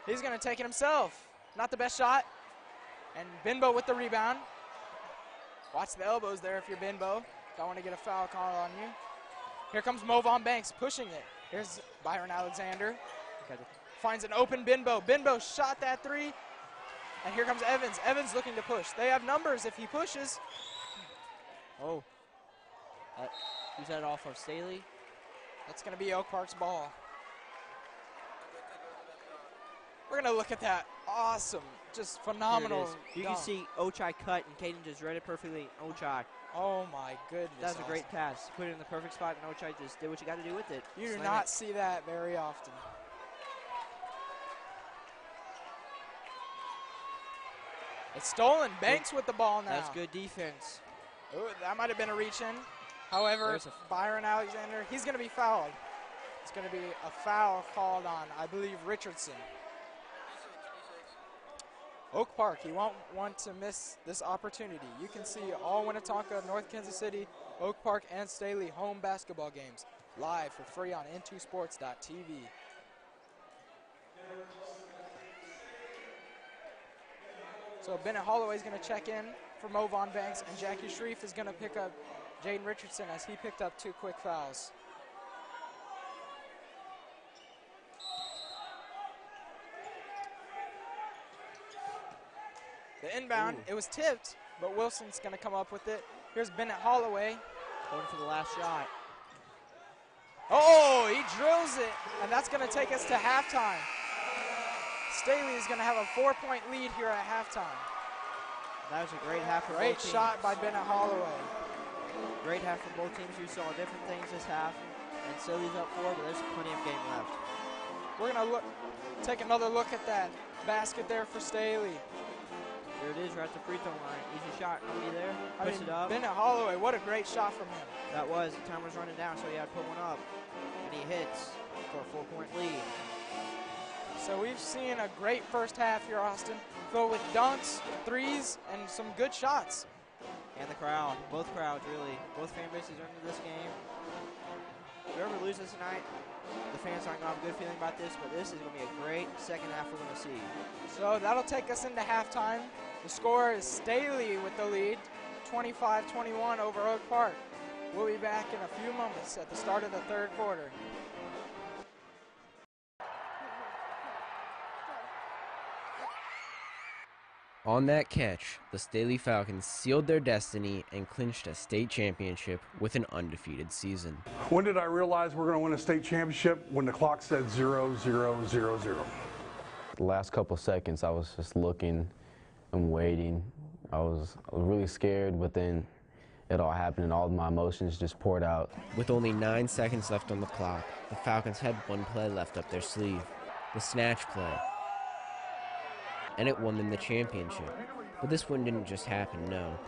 [SPEAKER 1] He's going to take it himself. Not the best shot. And Benbow with the rebound. Watch the elbows there if you're Benbow. Don't want to get a foul call on you. Here comes Movon Banks pushing it. Here's Byron Alexander. Finds an open Benbow. Benbow shot that three. And here comes Evans. Evans looking to push. They have numbers if he pushes.
[SPEAKER 2] Who's that off of? Staley?
[SPEAKER 1] That's going to be Oak Park's ball. We're going to look at that. Awesome. Just phenomenal.
[SPEAKER 2] You can see Ochai cut, and Caden just read it perfectly. Ochai.
[SPEAKER 1] Oh, my goodness.
[SPEAKER 2] That was a great pass. Put it in the perfect spot, and Ochai just did what you got to do with it.
[SPEAKER 1] You do not see that very often. It's stolen. Banks with the ball now.
[SPEAKER 2] That's good defense.
[SPEAKER 1] Ooh, that might have been a reach-in. However, Byron Alexander, he's going to be fouled. It's going to be a foul called on, I believe, Richardson. Oak Park, you won't want to miss this opportunity. You can see all Winnetonka, North Kansas City, Oak Park, and Staley home basketball games live for free on n2sports.tv. So Bennett Holloway is going to check in for Movon Banks, and Jackie Shreve is going to pick up Jaden Richardson as he picked up two quick fouls. The inbound, it was tipped, but Wilson's going to come up with it. Here's Bennett Holloway.
[SPEAKER 2] Going for the last shot.
[SPEAKER 1] Oh, he drills it, and that's going to take us to halftime. Staley is going to have a 4-point lead here at halftime.
[SPEAKER 2] That was a great half for both teams.
[SPEAKER 1] Great shot by Bennett Holloway.
[SPEAKER 2] Great half for both teams. You saw different things this half, and Staley's up 4, but there's plenty of game left.
[SPEAKER 1] We're going to take another look at that basket there for Staley.
[SPEAKER 2] There it is, right at the free throw line. Easy shot, nobody there. Puts it up.
[SPEAKER 1] Bennett Holloway, what a great shot from him.
[SPEAKER 2] That was. The time was running down, so he had to put one up. And he hits for a 4-point lead.
[SPEAKER 1] So we've seen a great first half here, Austin, filled with dunks, threes, and some good shots.
[SPEAKER 2] And the crowd, both crowds really, both fan bases are into this game. Whoever loses tonight, the fans aren't going to have a good feeling about this, but this is going to be a great second half we're going to see.
[SPEAKER 1] So that'll take us into halftime. The score is Staley with the lead, 25-21 over Oak Park. We'll be back in a few moments at the start of the third quarter.
[SPEAKER 3] On that catch, the Staley Falcons sealed their destiny and clinched a state championship with an undefeated season.
[SPEAKER 4] When did I realize we're going to win a state championship? When the clock said 0, 0, 0, 0.
[SPEAKER 5] The last couple seconds, I was just looking and waiting. I was really scared, but then it all happened and all of my emotions just poured out.
[SPEAKER 3] With only 9 seconds left on the clock, the Falcons had one play left up their sleeve, the snatch play. And it won them the championship. But this one didn't just happen, no.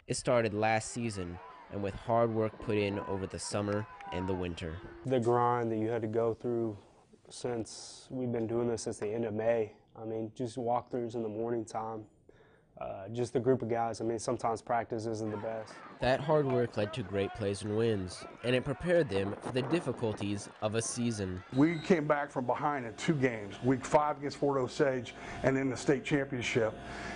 [SPEAKER 3] It started last season, and with hard work put in over the summer and the winter.
[SPEAKER 6] The grind that you had to go through since we've been doing this since the end of May. I mean, just walkthroughs in the morning time. Just the group of guys. I mean, sometimes practice isn't the best.
[SPEAKER 3] That hard work led to great plays and wins, and it prepared them for the difficulties of a season.
[SPEAKER 4] We came back from behind in 2 games, week 5 against Fort Osage and in the state championship.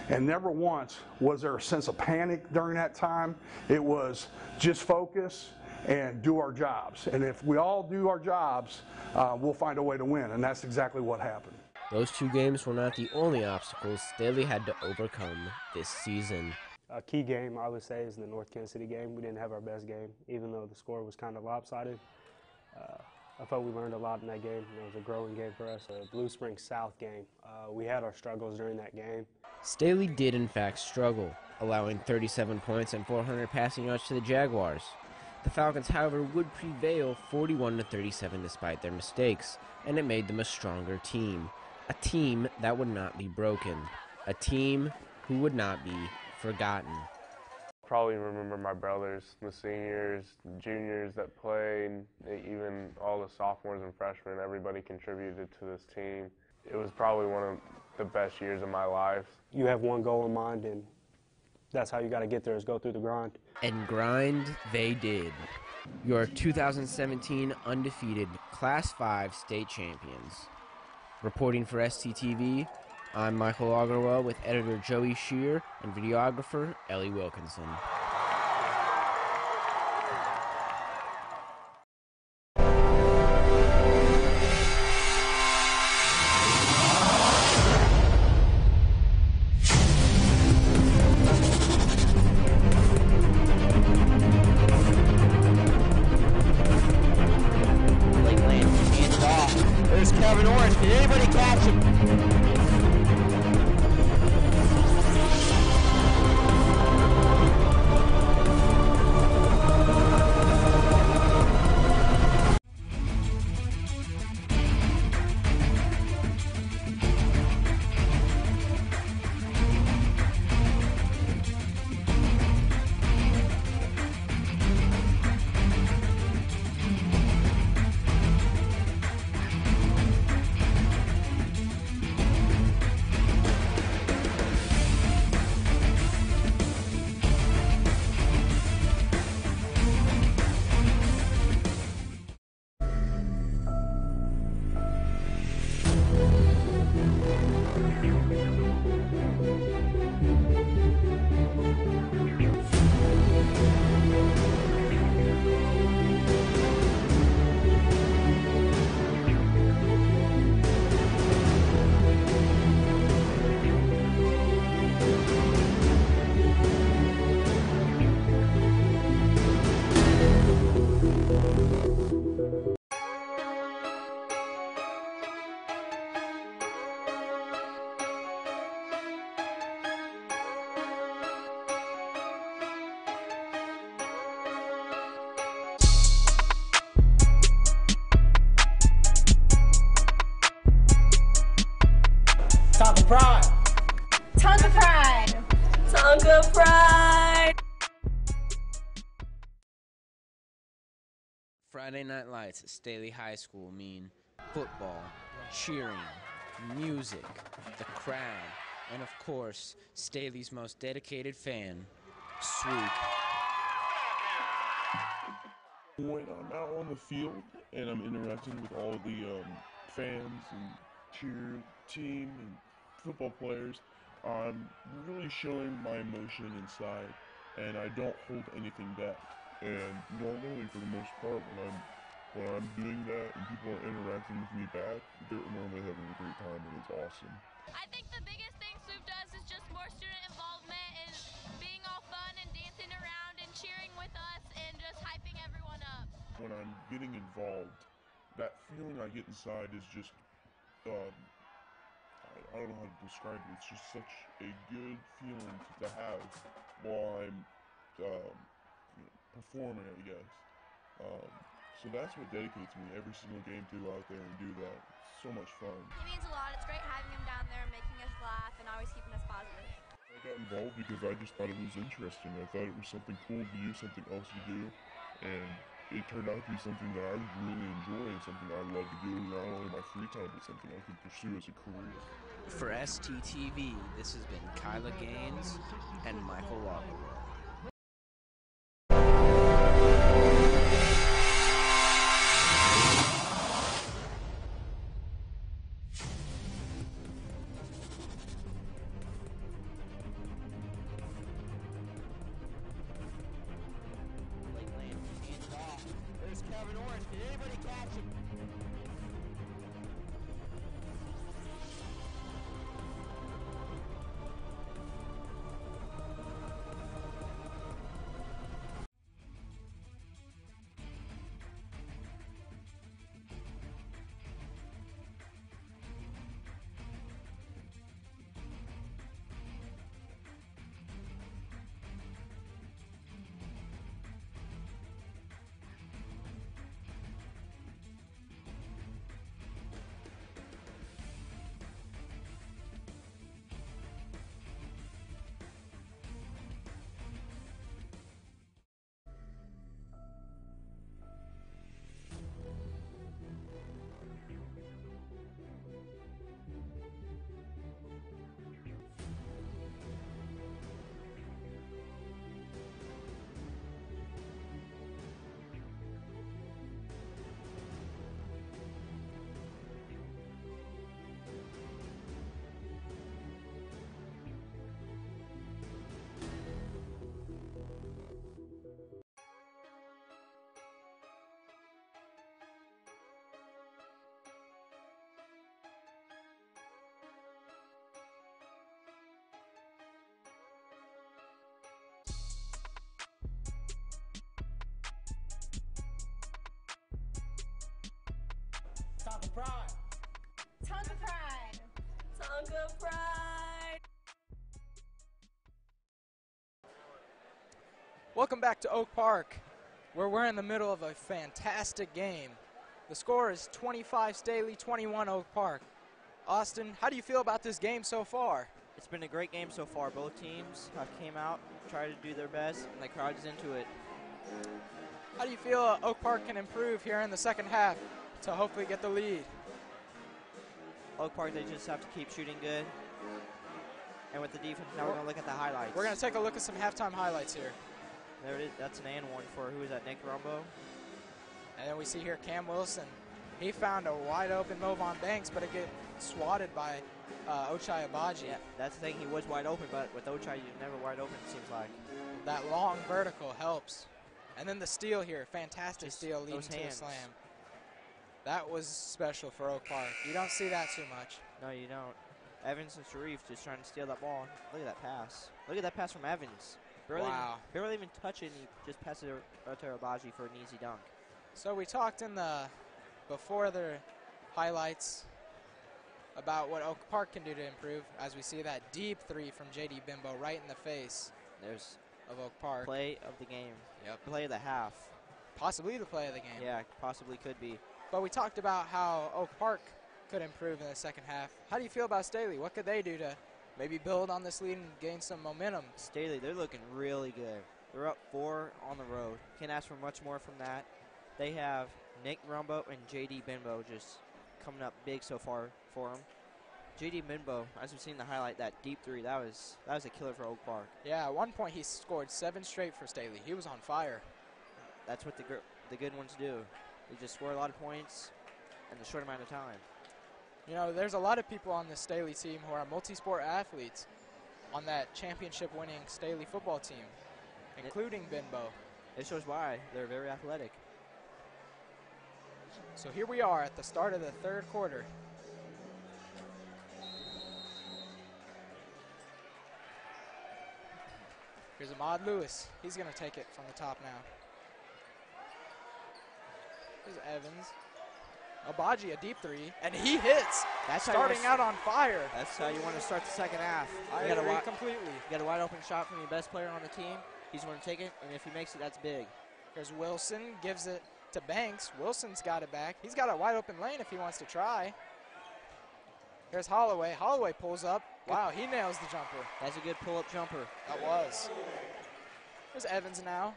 [SPEAKER 4] And never once was there a sense of panic during that time. It was just focus and do our jobs. And if we all do our jobs, we'll find a way to win, and that's exactly what happened.
[SPEAKER 3] Those 2 games were not the only obstacles Staley had to overcome this season.
[SPEAKER 6] A key game, I would say, is the North Kansas City game. We didn't have our best game, even though the score was kind of lopsided. I felt we learned a lot in that game. It was a growing game for us, a Blue Springs South game. We had our struggles during that game.
[SPEAKER 3] Staley did in fact struggle, allowing 37 points and 400 passing yards to the Jaguars. The Falcons, however, would prevail 41-37 despite their mistakes, and it made them a stronger team. A team that would not be broken. A team who would not be forgotten.
[SPEAKER 7] Probably remember my brothers, the seniors, the juniors that played, even all the sophomores and freshmen. Everybody contributed to this team. It was probably one of the best years of my life.
[SPEAKER 6] You have one goal in mind, and that's how you got to get there, is go through the grind.
[SPEAKER 3] And grind they did. Your 2017 undefeated Class 5 state champions. Reporting for STTV, I'm Michael Agarwal with editor Joey Shear and videographer Ellie Wilkinson.
[SPEAKER 8] Tonka Pride!
[SPEAKER 9] Tonka Pride!
[SPEAKER 8] Tonka Pride!
[SPEAKER 3] Friday Night Lights at Staley High School mean football, cheering, music, the crowd, and of course, Staley's most dedicated fan, Swoop.
[SPEAKER 10] When I'm out on the field and I'm interacting with all the fans and cheer team and football players, I'm really showing my emotion inside, and I don't hold anything back. And normally, for the most part, when I'm doing that and people are interacting with me back, they're normally having a great time, and it's awesome.
[SPEAKER 11] I think the biggest thing Swoop does is just more student involvement and being all fun and dancing around and cheering with us and just hyping everyone up.
[SPEAKER 10] When I'm getting involved, that feeling I get inside is just, I don't know how to describe it. It's just such a good feeling to have while I'm performing, I guess. So that's what dedicates me every single game to go out there and do that. It's so much fun.
[SPEAKER 11] He means a lot. It's great having him down there, making us laugh, and always keeping us positive.
[SPEAKER 10] I got involved because I just thought it was interesting. I thought it was something cool to do, something else to do, and it turned out to be something that I really enjoy and something I love to do, not only in my free time, but something I can pursue as a career.
[SPEAKER 3] For STTV, this has been Kyla Gaines and Michael Lagerwell.
[SPEAKER 8] Tonka Pride.
[SPEAKER 9] Tonka Pride.
[SPEAKER 8] Tonka Pride.
[SPEAKER 1] Welcome back to Oak Park, where we're in the middle of a fantastic game. The score is 25 Staley, 21 Oak Park. Austin, how do you feel about this game so far?
[SPEAKER 2] It's been a great game so far. Both teams have came out, tried to do their best, and the crowd is into it.
[SPEAKER 1] How do you feel Oak Park can improve here in the second half to hopefully get the lead?
[SPEAKER 2] Oak Park, they just have to keep shooting good. And with the defense, now we're going to look at the highlights.
[SPEAKER 1] We're going to take a look at some halftime highlights here.
[SPEAKER 2] There it is. That's an and one for, who is that, Nick Rumbo?
[SPEAKER 1] And then we see here Cam Wilson. He found a wide open Movon Banks, but it get swatted by Ochai Abaji.
[SPEAKER 2] Yeah, that's the thing. He was wide open, but with Ochai, you're never wide open, it seems like.
[SPEAKER 1] That long vertical helps. And then the steal here, fantastic
[SPEAKER 2] Just
[SPEAKER 1] steal leading
[SPEAKER 2] those
[SPEAKER 1] to the
[SPEAKER 2] hands.
[SPEAKER 1] slam. That was special for Oak Park. You don't see that too much.
[SPEAKER 2] No, you don't. Evans and Sharif just trying to steal that ball. Look at that pass. Look at that pass from Evans. Barely even touch it, and he just passes it to Abaji for an easy dunk.
[SPEAKER 1] So we talked in the before the highlights about what Oak Park can do to improve, as we see that deep three from J.D. Bimbo right in the face
[SPEAKER 2] There's
[SPEAKER 1] of Oak Park.
[SPEAKER 2] play of the game.
[SPEAKER 1] Yep.
[SPEAKER 2] Play of the half.
[SPEAKER 1] Possibly the play of the game.
[SPEAKER 2] Yeah, possibly could be.
[SPEAKER 1] But we talked about how Oak Park could improve in the second half. How do you feel about Staley? What could they do to maybe build on this lead and gain some momentum?
[SPEAKER 2] Staley, they're looking really good. They're up 4 on the road. Can't ask for much more from that. They have Nick Rumbo and J.D. Bimbo just coming up big so far for them. J.D. Bimbo, as we've seen the highlight, that deep three, that was a killer for Oak Park.
[SPEAKER 1] Yeah, at one point he scored 7 straight for Staley. He was on fire.
[SPEAKER 2] That's what the good ones do. They just score a lot of points in a short amount of time.
[SPEAKER 1] You know, there's a lot of people on this Staley team who are multi-sport athletes on that championship-winning Staley football team, including Bimbo.
[SPEAKER 2] It shows why. They're very athletic.
[SPEAKER 1] So here we are at the start of the third quarter. Here's Ahmad Lewis. He's going to take it from the top now. Here's Evans. Abaji, a deep three, and he hits.
[SPEAKER 2] That's
[SPEAKER 1] starting out on fire.
[SPEAKER 2] That's how you want to start the second half.
[SPEAKER 1] I agree completely.
[SPEAKER 2] You got a wide open shot from your best player on the team. He's going to take it, and if he makes it, that's big.
[SPEAKER 1] Here's Wilson, gives it to Banks. Wilson's got it back. He's got a wide open lane if he wants to try. Here's Holloway. Holloway pulls up. Wow, he nails the jumper.
[SPEAKER 2] That's a good pull-up jumper.
[SPEAKER 1] That was. Here's Evans now.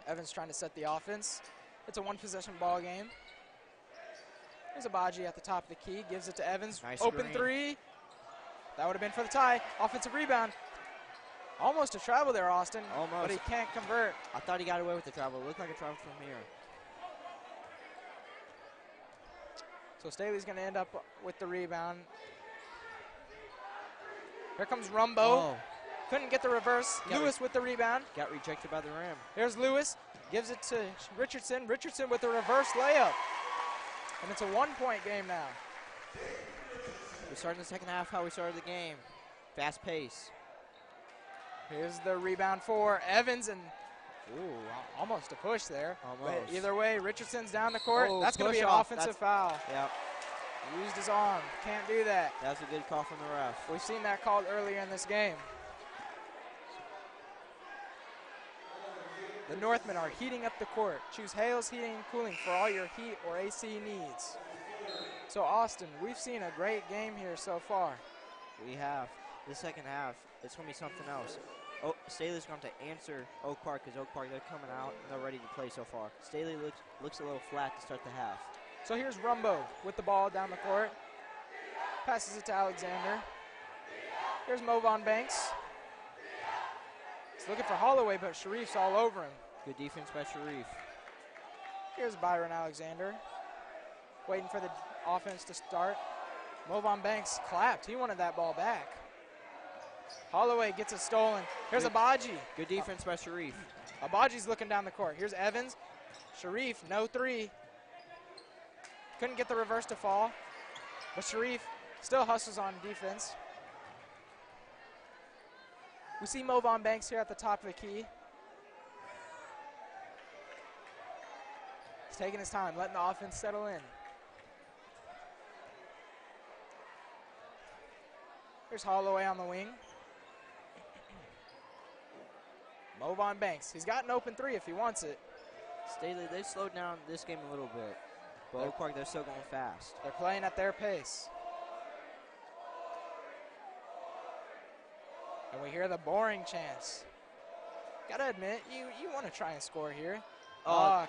[SPEAKER 1] Evans trying to set the offense. It's a one-possession ball game. Here's Abaji at the top of the key. Gives it to Evans.
[SPEAKER 2] Nice
[SPEAKER 1] open
[SPEAKER 2] screen.
[SPEAKER 1] Three. That would have been for the tie. Offensive rebound. Almost a travel there, Austin.
[SPEAKER 2] Almost.
[SPEAKER 1] But he can't convert.
[SPEAKER 2] I thought he got away with the travel. It looked like a travel from here.
[SPEAKER 1] So Staley's going to end up with the rebound. Here comes Rumbo.
[SPEAKER 2] Oh.
[SPEAKER 1] Couldn't get the reverse. Lewis with the rebound.
[SPEAKER 2] Got rejected by the rim.
[SPEAKER 1] Here's Lewis. Gives it to Richardson. Richardson with the reverse layup. And it's a one-point game now.
[SPEAKER 2] We're starting the second half how we started the game. Fast pace.
[SPEAKER 1] Here's the rebound for Evans, and almost a push there.
[SPEAKER 2] Almost.
[SPEAKER 1] But either way, Richardson's down the court.
[SPEAKER 2] Oh,
[SPEAKER 1] that's going to be an
[SPEAKER 2] push-off.
[SPEAKER 1] offensive foul.
[SPEAKER 2] Yep.
[SPEAKER 1] Used his arm. Can't do that.
[SPEAKER 2] That was a good call from the ref.
[SPEAKER 1] We've seen that called earlier in this game. The Northmen are heating up the court. Choose Hales Heating and Cooling for all your heat or AC needs. So, Austin, we've seen a great game here so far.
[SPEAKER 2] We have. The second half, it's going to be something else. Staley's going to have to answer Oak Park because Oak Park, they're coming out and they're ready to play so far. Staley looks a little flat to start the half.
[SPEAKER 1] So here's Rumbo with the ball down the court. Passes it to Alexander. Here's Movon Banks. He's looking for Holloway, but Sharif's all over him.
[SPEAKER 2] Good defense by Sharif.
[SPEAKER 1] Here's Byron Alexander. Waiting for the offense to start. Movon Banks clapped. He wanted that ball back. Holloway gets it stolen. Here's Abaji.
[SPEAKER 2] Good defense by Sharif.
[SPEAKER 1] Abaji's looking down the court. Here's Evans. Sharif, no three. Couldn't get the reverse to fall. But Sharif still hustles on defense. We see Movon Banks here at the top of the key. He's taking his time, letting the offense settle in. Here's Holloway on the wing. Movon Banks. He's got an open three if he wants it.
[SPEAKER 2] Staley, they slowed down this game a little bit. But Oak Park, they're still going fast.
[SPEAKER 1] They're playing at their pace. And we hear the boring chants. Gotta admit, you want to try and score here.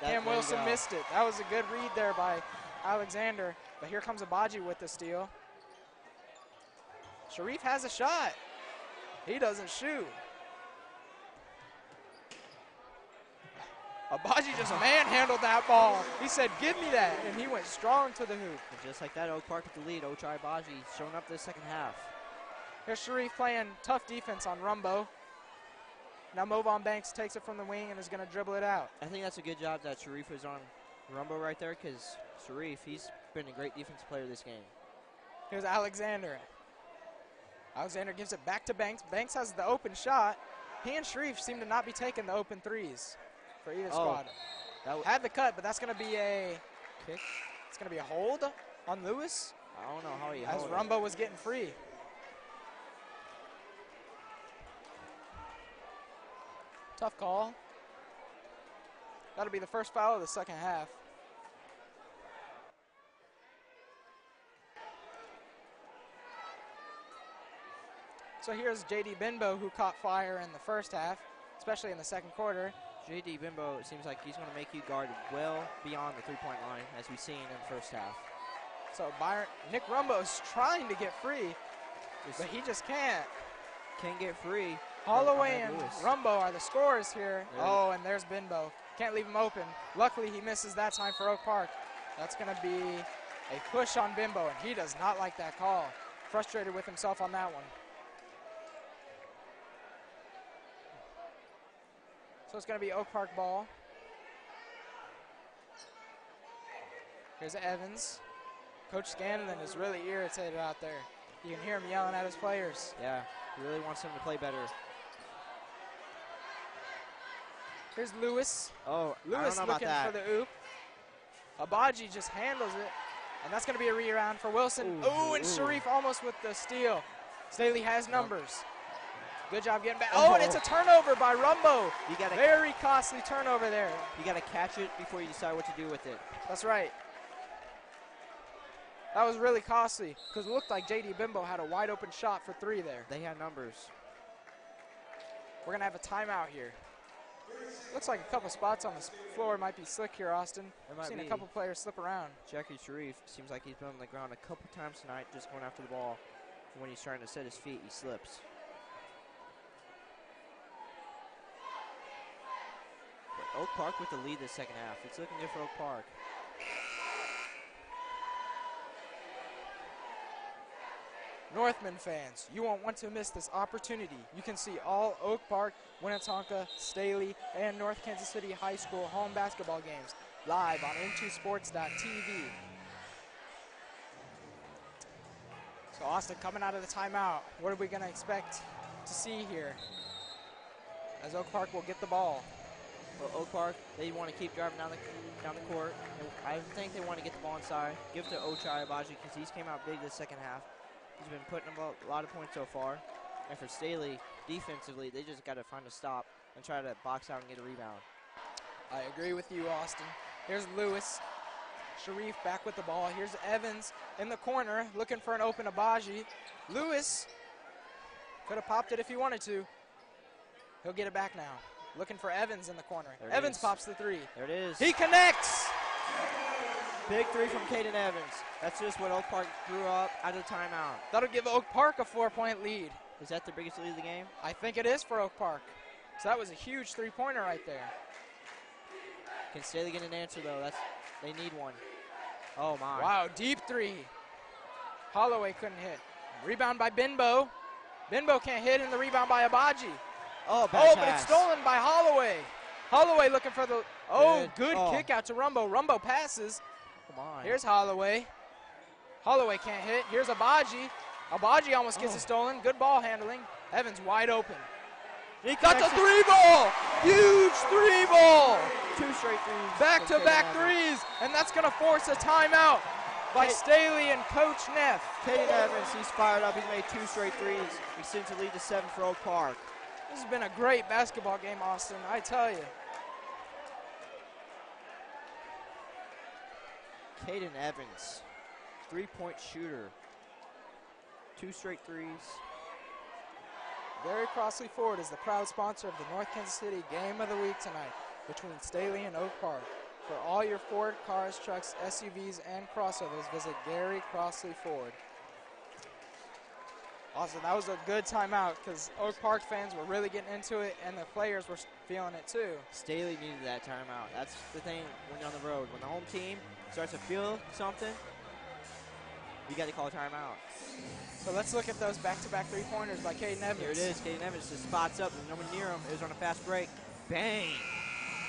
[SPEAKER 1] Cam Wilson missed it. That was a good read there by Alexander. But here comes Abaji with the steal. Sharif has a shot. He doesn't shoot. Abaji just manhandled that ball. He said, give me that, and he went strong to the hoop.
[SPEAKER 2] And just like that, Oak Park with the lead. Ochai Abaji showing up this second half.
[SPEAKER 1] Here's Sharif playing tough defense on Rumbo. Now Movon Banks takes it from the wing and is going to dribble it out.
[SPEAKER 2] I think that's a good job that Sharif was on Rumbo right there, because Sharif, he's been a great defensive player this game.
[SPEAKER 1] Here's Alexander. Alexander gives it back to Banks. Banks has the open shot. He and Sharif seem to not be taking the open threes for either squad. Had the cut, but that's going to be a
[SPEAKER 2] kick.
[SPEAKER 1] It's going to be a hold on Lewis.
[SPEAKER 2] I don't know how he
[SPEAKER 1] as Rumbo was getting free. Tough call. That'll be the first foul of the second half. So here's J.D. Binbo, who caught fire in the first half, especially in the second quarter.
[SPEAKER 2] J.D. Binbo, it seems like he's going to make you guard well beyond the three-point line, as we've seen in the first half.
[SPEAKER 1] So Nick Rumbo's trying to get free, but he just can't.
[SPEAKER 2] Can't get free.
[SPEAKER 1] Holloway and Rumbo are the scorers here. And there's Binbo. Can't leave him open. Luckily, he misses that time for Oak Park. That's going to be a push on Binbo, and he does not like that call. Frustrated with himself on that one. So it's going to be Oak Park ball. Here's Evans. Coach Scanlon is really irritated out there. You can hear him yelling at his players.
[SPEAKER 2] Yeah, he really wants them to play better.
[SPEAKER 1] Here's Lewis.
[SPEAKER 2] Lewis
[SPEAKER 1] looking for the oop. Abaji just handles it. And that's going to be a rebound for Wilson. And Sharif almost with the steal. Staley has numbers. Good job getting back. And it's a turnover by Rumbo. Very costly turnover there.
[SPEAKER 2] You got to catch it before you decide what to do with it.
[SPEAKER 1] That's right. That was really costly because it looked like J.D. Bimbo had a wide open shot for three there.
[SPEAKER 2] They had numbers.
[SPEAKER 1] We're going to have a timeout here. Looks like a couple spots on the floor might be slick here, Austin. I've seen a couple players slip around.
[SPEAKER 2] Jackie Sharif seems like he's been on the ground a couple times tonight just going after the ball. And when he's trying to set his feet, he slips. But Oak Park with the lead this second half. It's looking good for Oak Park.
[SPEAKER 1] Northman fans, you won't want to miss this opportunity. You can see all Oak Park, Winnetonka, Staley, and North Kansas City High School home basketball games live on n2sports.tv. So Austin coming out of the timeout. What are we going to expect to see here as Oak Park will get the ball?
[SPEAKER 2] Well, Oak Park, they want to keep driving down the court. I think they want to get the ball inside. Give it to Ochai Abaji because he's came out big this second half. He's been putting up a lot of points so far. And for Staley, defensively, they just got to find a stop and try to box out and get a rebound.
[SPEAKER 1] I agree with you, Austin. Here's Lewis. Sharif back with the ball. Here's Evans in the corner looking for an open Abaji. Lewis could have popped it if he wanted to. He'll get it back now. Looking for Evans in the corner. Evans pops the three.
[SPEAKER 2] There it is.
[SPEAKER 1] He connects.
[SPEAKER 2] Big three from Caden Evans. That's just what Oak Park threw up out of the timeout.
[SPEAKER 1] That'll give Oak Park a 4-point lead.
[SPEAKER 2] Is that the biggest lead of the game?
[SPEAKER 1] I think it is for Oak Park. So that was a huge three-pointer right there.
[SPEAKER 2] Can Staley get an answer, though? They need one. Oh, my.
[SPEAKER 1] Wow, deep three. Holloway couldn't hit. Rebound by Binbo. Binbo can't hit, and the rebound by Abaji.
[SPEAKER 2] But
[SPEAKER 1] it's stolen by Holloway. Holloway looking for the, good kick out to Rumbo. Rumbo passes.
[SPEAKER 2] Come on.
[SPEAKER 1] Here's Holloway. Holloway can't hit. Here's Abaji. Abaji almost gets it stolen. Good ball handling. Evans wide open. Got the three ball. Huge three ball.
[SPEAKER 2] 2 straight threes.
[SPEAKER 1] Back-to-back threes, and that's going to force a timeout by Staley and Coach Neff.
[SPEAKER 2] Caden Evans, he's fired up. He's made 2 straight threes. Extends the lead to 7 for Oak Park.
[SPEAKER 1] This has been a great basketball game, Austin, I tell you.
[SPEAKER 2] Caden Evans, 3-point shooter. 2 straight threes.
[SPEAKER 1] Gary Crossley Ford is the proud sponsor of the North Kansas City Game of the Week tonight between Staley and Oak Park. For all your Ford cars, trucks, SUVs, and crossovers, visit Gary Crossley Ford. Also, that was a good timeout because Oak Park fans were really getting into it, and the players were feeling it too.
[SPEAKER 2] Staley needed that timeout. That's the thing when you're on the road. When the home team starts to feel something, you got to call a timeout.
[SPEAKER 1] So let's look at those back-to-back three-pointers by Caden Evans.
[SPEAKER 2] Here it is. Caden Evans just spots up. There's no one near him. It was on a fast break. Bang!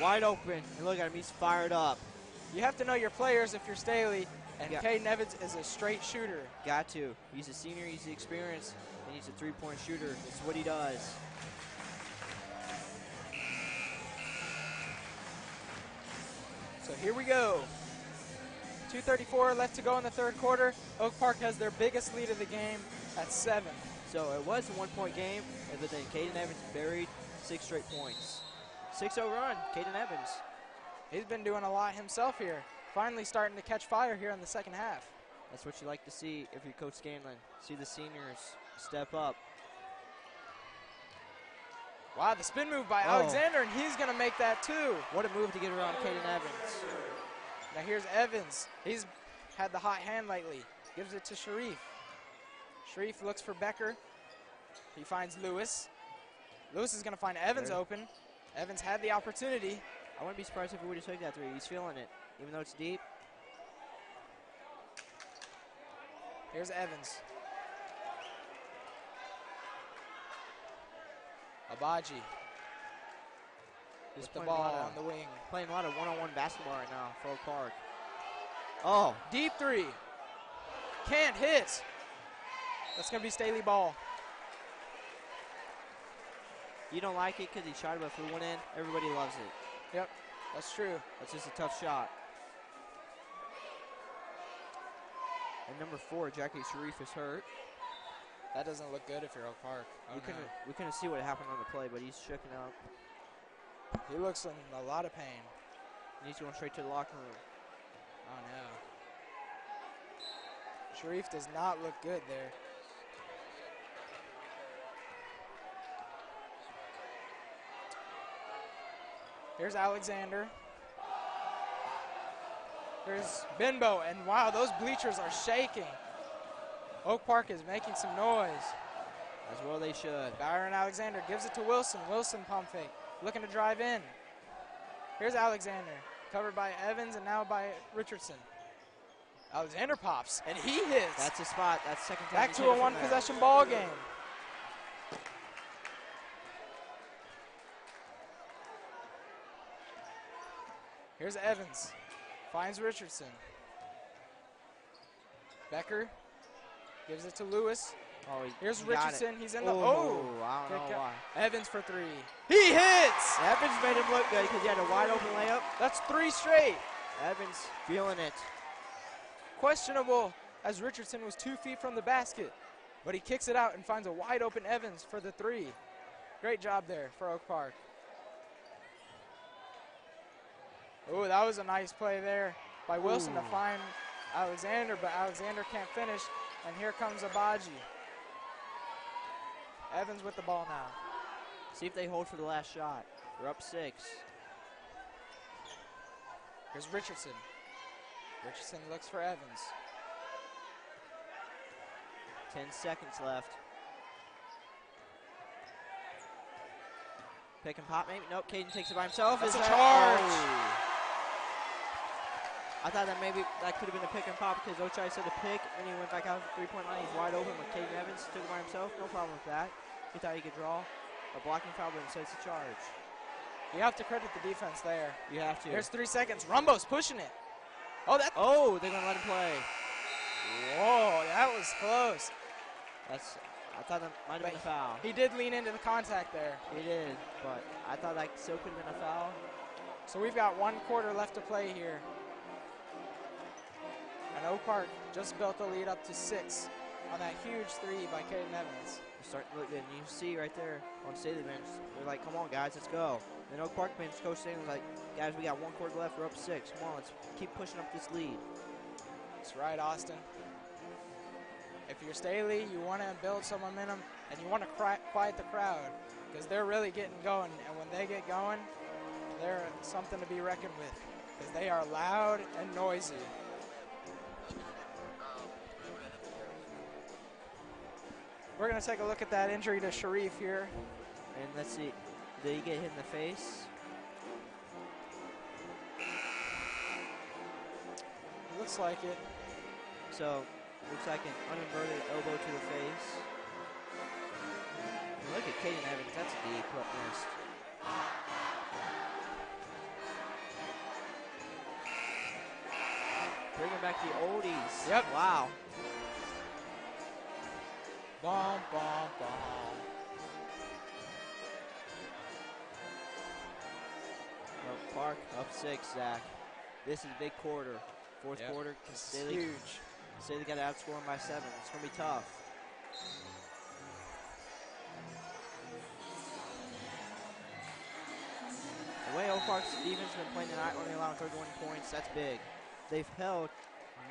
[SPEAKER 2] Wide open. And look at him. He's fired up.
[SPEAKER 1] You have to know your players if you're Staley, and
[SPEAKER 2] Yeah.
[SPEAKER 1] Caden Evans is a straight shooter.
[SPEAKER 2] Got to. He's a senior. He's the experience. And he's a three-point shooter. It's what he does.
[SPEAKER 1] So here we go. 2:34 left to go in the third quarter. Oak Park has their biggest lead of the game at 7.
[SPEAKER 2] So it was a 1-point game, but then Caden Evans buried 6 straight points. 6-0 run, Caden Evans.
[SPEAKER 1] He's been doing a lot himself here. Finally starting to catch fire here in the second half.
[SPEAKER 2] That's what you like to see if you're Coach Scanlon. See the seniors step up.
[SPEAKER 1] Wow, the spin move by
[SPEAKER 2] Oh.
[SPEAKER 1] Alexander, and he's going to make that too.
[SPEAKER 2] What a move to get around Caden Evans.
[SPEAKER 1] Now here's Evans. He's had the hot hand lately. Gives it to Sharif. Sharif looks for Becker. He finds Lewis. Lewis is going to find Evans open. Evans had the opportunity.
[SPEAKER 2] I wouldn't be surprised if he would have took that three. He's feeling it, even though it's deep.
[SPEAKER 1] Here's Evans. Abaji. With the ball on the wing.
[SPEAKER 2] Playing a lot of one-on-one basketball right now for Oak Park. Oh.
[SPEAKER 1] Deep three. Can't hit. That's going to be Staley ball.
[SPEAKER 2] You don't like it because he shot it, but if it went in, everybody loves it.
[SPEAKER 1] Yep, that's true.
[SPEAKER 2] That's just a tough shot. And number 4, Jackie Sharif, is hurt.
[SPEAKER 1] That doesn't look good if you're Oak Park.
[SPEAKER 2] We couldn't see what happened on the play, but he's shaking up.
[SPEAKER 1] He looks in a lot of pain.
[SPEAKER 2] He's going straight to the locker room.
[SPEAKER 1] Oh, no. Sharif does not look good there. Here's Alexander. Here's Benbow, and wow, those bleachers are shaking. Oak Park is making some noise.
[SPEAKER 2] As well they should.
[SPEAKER 1] Byron Alexander gives it to Wilson. Wilson pump fake, looking to drive in. Here's Alexander, covered by Evans and now by Richardson. Alexander pops, and he hits.
[SPEAKER 2] That's a spot. That's second time.
[SPEAKER 1] Back to a one-possession ball game. Here's Evans. Finds Richardson. Becker gives it to Lewis.
[SPEAKER 2] Oh,
[SPEAKER 1] here's Richardson. He's in the.
[SPEAKER 2] I don't know why.
[SPEAKER 1] Evans for 3. He hits!
[SPEAKER 2] Evans made him look good because he had a wide open layup.
[SPEAKER 1] That's 3 straight.
[SPEAKER 2] Evans feeling it.
[SPEAKER 1] Questionable as Richardson was 2 feet from the basket. But he kicks it out and finds a wide open Evans for the 3. Great job there for Oak Park. Oh, that was a nice play there by Wilson to find Alexander, but Alexander can't finish. And here comes Abaji. Evans with the ball now.
[SPEAKER 2] See if they hold for the last shot. They're up 6.
[SPEAKER 1] Here's Richardson. Richardson looks for Evans.
[SPEAKER 2] 10 seconds left. Pick and pop maybe? Nope, Caden takes it by himself.
[SPEAKER 1] That's a charge.
[SPEAKER 2] Oh. I thought that maybe that could have been a pick and pop because Ochai said a pick, and he went back out to the 3-point line. He's wide open, but Caden Evans took it by himself. No problem with that. He thought he could draw a blocking foul, but instead it's a charge.
[SPEAKER 1] You have to credit the defense there.
[SPEAKER 2] You have to.
[SPEAKER 1] There's 3 seconds. Rumbo's pushing it.
[SPEAKER 2] Oh, they're going to let him play.
[SPEAKER 1] Whoa, that was close.
[SPEAKER 2] I thought that might have been a foul.
[SPEAKER 1] He did lean into the contact there.
[SPEAKER 2] He did, but I thought that still could have been a foul.
[SPEAKER 1] So we've got 1 quarter left to play here. And Oak Park just built the lead up to 6 on that huge 3 by Caden Evans.
[SPEAKER 2] Starting to look good, and you see right there on Staley bench, they're like, come on, guys, let's go. And Oak Park bench, Coach Staley was like, guys, we got 1 quarter left, we're up 6. Come on, let's keep pushing up this lead.
[SPEAKER 1] That's right, Austin. If you're Staley, you want to build some momentum, and you want to quiet the crowd, because they're really getting going. And when they get going, they're something to be reckoned with, because they are loud and noisy. We're going to take a look at that injury to Sharif here.
[SPEAKER 2] And let's see, did he get hit in the face?
[SPEAKER 1] Looks like it.
[SPEAKER 2] So, looks like an uninverted elbow to the face. And look at Caden Evans, that's deep, but missed. Bringing back the oldies.
[SPEAKER 1] Yep.
[SPEAKER 2] Wow.
[SPEAKER 1] Bomb, bomb, bomb.
[SPEAKER 2] Oak Park up 6, Zach. This is big quarter. Fourth quarter.
[SPEAKER 1] It's huge.
[SPEAKER 2] Staley got to outscore them by 7. It's going to be tough. The way Oak Park's defense has been playing tonight, only allowing 31 points, that's big. They've held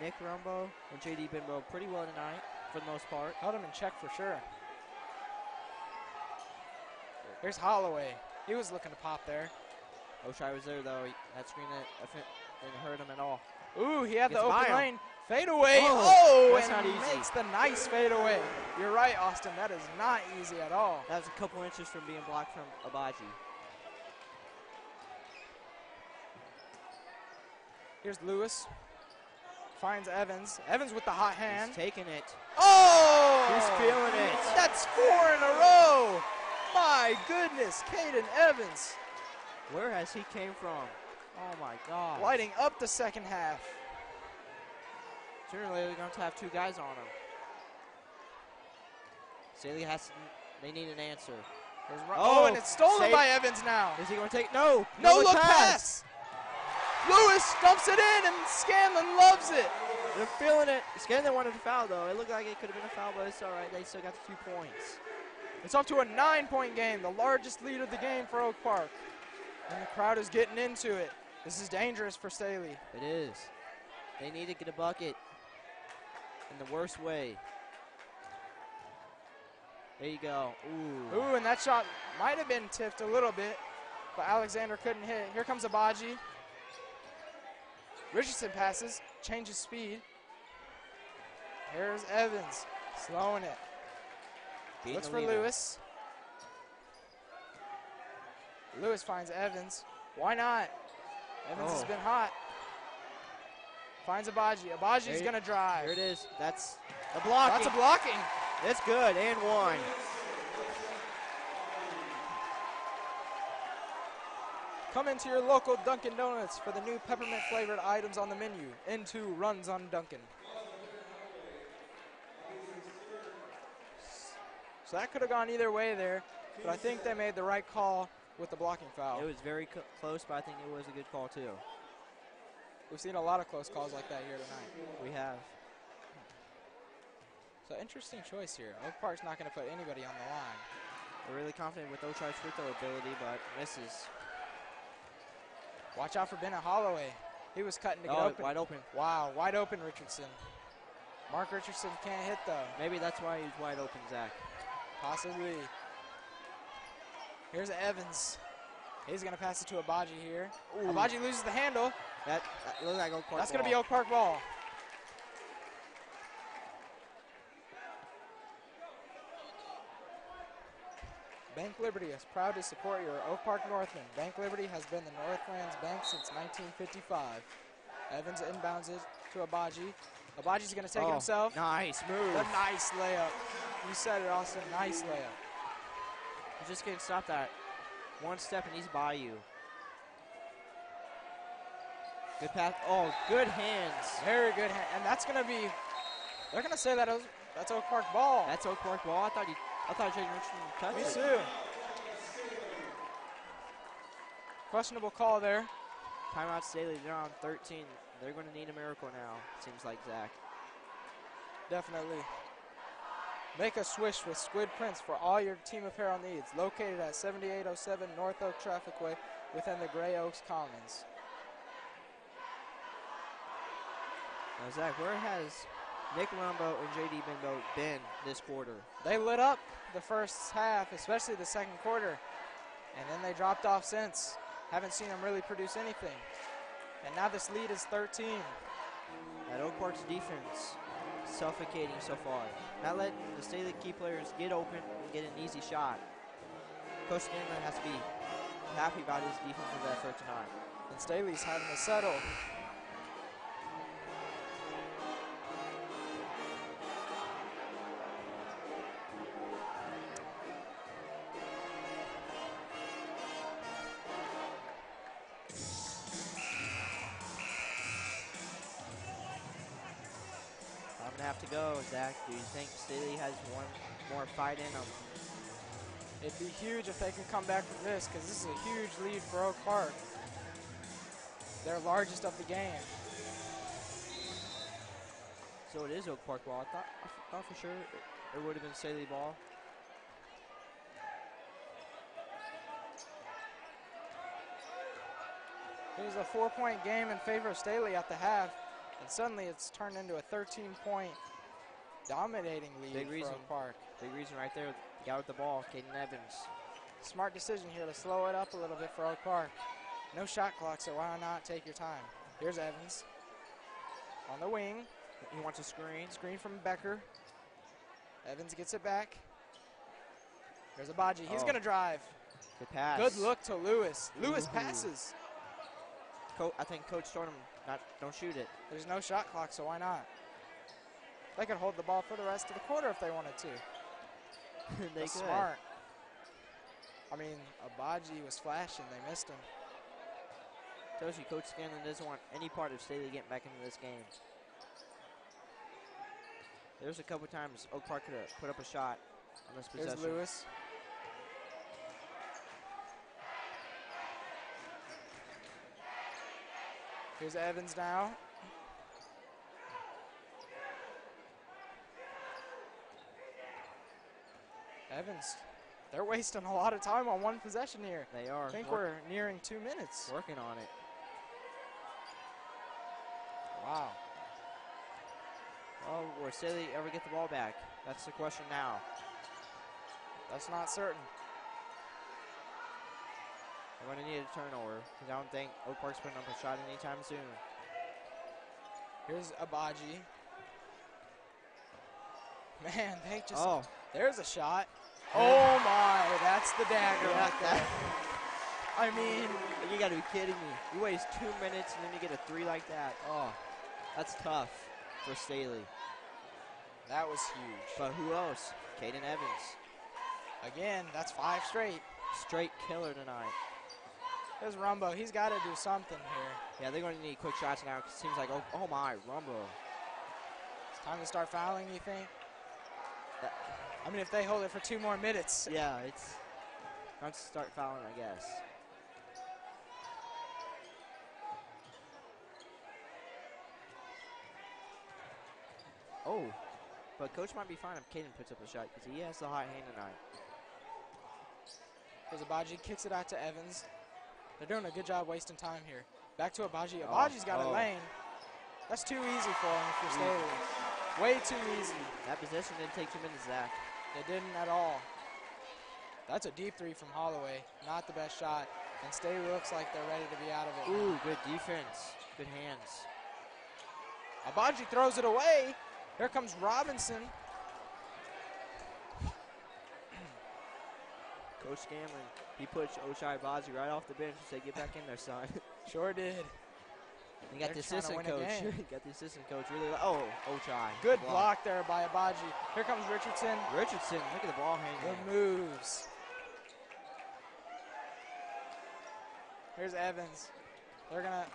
[SPEAKER 2] Nick Rumbo and J.D. Bimbo pretty well tonight, for the most part.
[SPEAKER 1] Held him in check for sure. Here's Holloway. He was looking to pop there.
[SPEAKER 2] Oshai was there, though. That screen didn't hurt him at all.
[SPEAKER 1] Ooh, he had the
[SPEAKER 2] Gets by
[SPEAKER 1] open
[SPEAKER 2] him.
[SPEAKER 1] lane. Fade away.
[SPEAKER 2] Oh, that's
[SPEAKER 1] and
[SPEAKER 2] not easy.
[SPEAKER 1] makes the nice fade away. You're right, Austin. That is not easy at all.
[SPEAKER 2] That was a couple inches from being blocked from Abaji.
[SPEAKER 1] Here's Lewis. Finds Evans. Evans with the hot hand.
[SPEAKER 2] He's taking it.
[SPEAKER 1] Oh!
[SPEAKER 2] He's feeling it.
[SPEAKER 1] That's 4 in a row. My goodness, Caden Evans.
[SPEAKER 2] Where has he came from? Oh, my God.
[SPEAKER 1] Lighting up the second half.
[SPEAKER 2] Sooner or later, they're going to have 2 guys on him. Staley has to, they need an answer.
[SPEAKER 1] Oh, and it's stolen by Evans now.
[SPEAKER 2] Is he going to take? No.
[SPEAKER 1] No look pass. Lewis dumps it in, and Scanlon loves it.
[SPEAKER 2] They're feeling it. Scanlon wanted to foul, though. It looked like it could have been a foul, but it's all right. They still got the 2 points.
[SPEAKER 1] It's up to a 9-point game, the largest lead of the game for Oak Park. And the crowd is getting into it. This is dangerous for Staley.
[SPEAKER 2] It is. They need to get a bucket in the worst way. There you go. Ooh.
[SPEAKER 1] Ooh, and that shot might have been tipped a little bit, but Alexander couldn't hit. Here comes Abaji. Richardson passes, changes speed. Here's Evans, slowing it. Looks for Lewis. Lewis finds Evans. Why not? Evans has been hot. Finds Abaji. Abaji's going to drive.
[SPEAKER 2] Here it is. That's a blocking.
[SPEAKER 1] That's a blocking.
[SPEAKER 2] That's good, and 1.
[SPEAKER 1] Come into your local Dunkin' Donuts for the new peppermint flavored items on the menu. N2 runs on Dunkin'. So that could have gone either way there, but I think they made the right call with the blocking foul.
[SPEAKER 2] It was very close, but I think it was a good call, too.
[SPEAKER 1] We've seen a lot of close calls like that here tonight.
[SPEAKER 2] We have.
[SPEAKER 1] So interesting choice here. Oak Park's not going to put anybody on the line.
[SPEAKER 2] We're really confident with Oshai's free throw ability, but misses.
[SPEAKER 1] Watch out for Bennett Holloway. He was cutting to get open.
[SPEAKER 2] Wide open.
[SPEAKER 1] Wow, wide open Richardson. Mark Richardson can't hit, though.
[SPEAKER 2] Maybe that's why he's wide open, Zach.
[SPEAKER 1] Possibly. Here's Evans. He's going to pass it to Abaji here. Ooh. Abaji loses the handle.
[SPEAKER 2] That looks like Oak Park
[SPEAKER 1] That's going to be Oak Park ball. Bank Liberty is proud to support your Oak Park Northmen. Bank Liberty has been the Northland's bank since 1955. Evans inbounds it to Abaji. Abaji's going to take it himself.
[SPEAKER 2] Nice move.
[SPEAKER 1] A nice layup. You said it, Austin. Nice layup.
[SPEAKER 2] You just can't stop that. One step and he's by you. Good pass. Oh, good hands.
[SPEAKER 1] Very good hand. And that's going to be, they're going to say that That's Oak Park ball.
[SPEAKER 2] That's Oak Park ball. I thought Jaden Richardson touched
[SPEAKER 1] Me
[SPEAKER 2] it.
[SPEAKER 1] too. Questionable call there.
[SPEAKER 2] Timeout Staley. They're on 13. They're going to need a miracle now, seems like, Zach.
[SPEAKER 1] Definitely. Make a swish with Squid Prints for all your team apparel needs. Located at 7807 North Oak Traffic Way within the Gray Oaks Commons.
[SPEAKER 2] Now, Zach, where has Nick Rumbo and J.D. Benbow been this quarter?
[SPEAKER 1] They lit up the first half, especially the second quarter, and then they dropped off since. Haven't seen them really produce anything. And now this lead is 13.
[SPEAKER 2] That Oak Park's defense suffocating so far. Not letting the Staley key players get open and get an easy shot. Coach Scanlon has to be happy about his defensive effort tonight.
[SPEAKER 1] And Staley's having to settle.
[SPEAKER 2] Have to go, Zach. Do you think Staley has one more fight in them?
[SPEAKER 1] It'd be huge if they could come back from this, because this is a huge lead for Oak Park. Their largest of the game.
[SPEAKER 2] So it is Oak Park ball. I thought for sure it would have been Staley ball.
[SPEAKER 1] It was a 4-point game in favor of Staley at the half. And suddenly it's turned into a 13-point dominating lead for Oak Park.
[SPEAKER 2] Big reason right there. The guy with the ball, Caden Evans.
[SPEAKER 1] Smart decision here to slow it up a little bit for Oak Park. No shot clock, so why not take your time? Here's Evans on the wing.
[SPEAKER 2] He wants a screen.
[SPEAKER 1] Screen from Becker. Evans gets it back. There's Abaji. He's going to drive.
[SPEAKER 2] Good pass.
[SPEAKER 1] Good look to Lewis. Lewis passes.
[SPEAKER 2] I think Coach told him, don't shoot it.
[SPEAKER 1] There's no shot clock, so why not? They could hold the ball for the rest of the quarter if they wanted to.
[SPEAKER 2] They could.
[SPEAKER 1] Smart. I mean, Abaji was flashing. They missed him.
[SPEAKER 2] Tells you Coach Scanlon doesn't want any part of Staley getting back into this game. There's a couple times Oak Park could have put up a shot on this possession.
[SPEAKER 1] Here's Lewis. Here's Evans now. Evans, they're wasting a lot of time on one possession here.
[SPEAKER 2] They are.
[SPEAKER 1] I think we're nearing 2 minutes.
[SPEAKER 2] Working on it.
[SPEAKER 1] Wow.
[SPEAKER 2] Oh, will Staley ever get the ball back? That's the question now.
[SPEAKER 1] That's not certain.
[SPEAKER 2] They're going to need a turnover because I don't think Oak Park's putting up a shot anytime soon.
[SPEAKER 1] Here's Abaji. Man, they just.
[SPEAKER 2] Oh.
[SPEAKER 1] There's a shot. Oh my, that's the dagger
[SPEAKER 2] Yeah,
[SPEAKER 1] right there. I mean,
[SPEAKER 2] you got to be kidding me. You waste 2 minutes and then you get a three like that. Oh, that's tough for Staley.
[SPEAKER 1] That was huge.
[SPEAKER 2] But who else? Caden Evans.
[SPEAKER 1] Again, that's 5 straight.
[SPEAKER 2] Straight killer tonight.
[SPEAKER 1] There's Rumbo. He's got to do something here.
[SPEAKER 2] Yeah, they're going to need quick shots now. It seems like, oh my, Rumbo.
[SPEAKER 1] It's time to start fouling, you think? I mean, if they hold it for 2 more minutes.
[SPEAKER 2] Yeah, it's time to start fouling, I guess. Oh, but Coach might be fine if Caden puts up a shot because he has the hot hand tonight.
[SPEAKER 1] Because Abaji kicks it out to Evans. They're doing a good job wasting time here. Back to Abaji. Abaji's got a lane. That's too easy for him if you're Staley. Way too easy.
[SPEAKER 2] That possession didn't take 2 minutes, Zach.
[SPEAKER 1] It didn't at all. That's a deep 3 from Holloway. Not the best shot. And Staley looks like they're ready to be out of it.
[SPEAKER 2] Ooh, good defense. Good hands.
[SPEAKER 1] Abaji throws it away. Here comes Robinson.
[SPEAKER 2] Coach Scanlon, he pushed Ochai Abaji right off the bench and said, get back in there, son.
[SPEAKER 1] Sure did.
[SPEAKER 2] You got the assistant coach. Got the assistant coach really. Ochai.
[SPEAKER 1] Good block there by Abaji. Here comes Richardson.
[SPEAKER 2] Richardson, look at the ball hanging.
[SPEAKER 1] Good moves. Here's Evans. They're gonna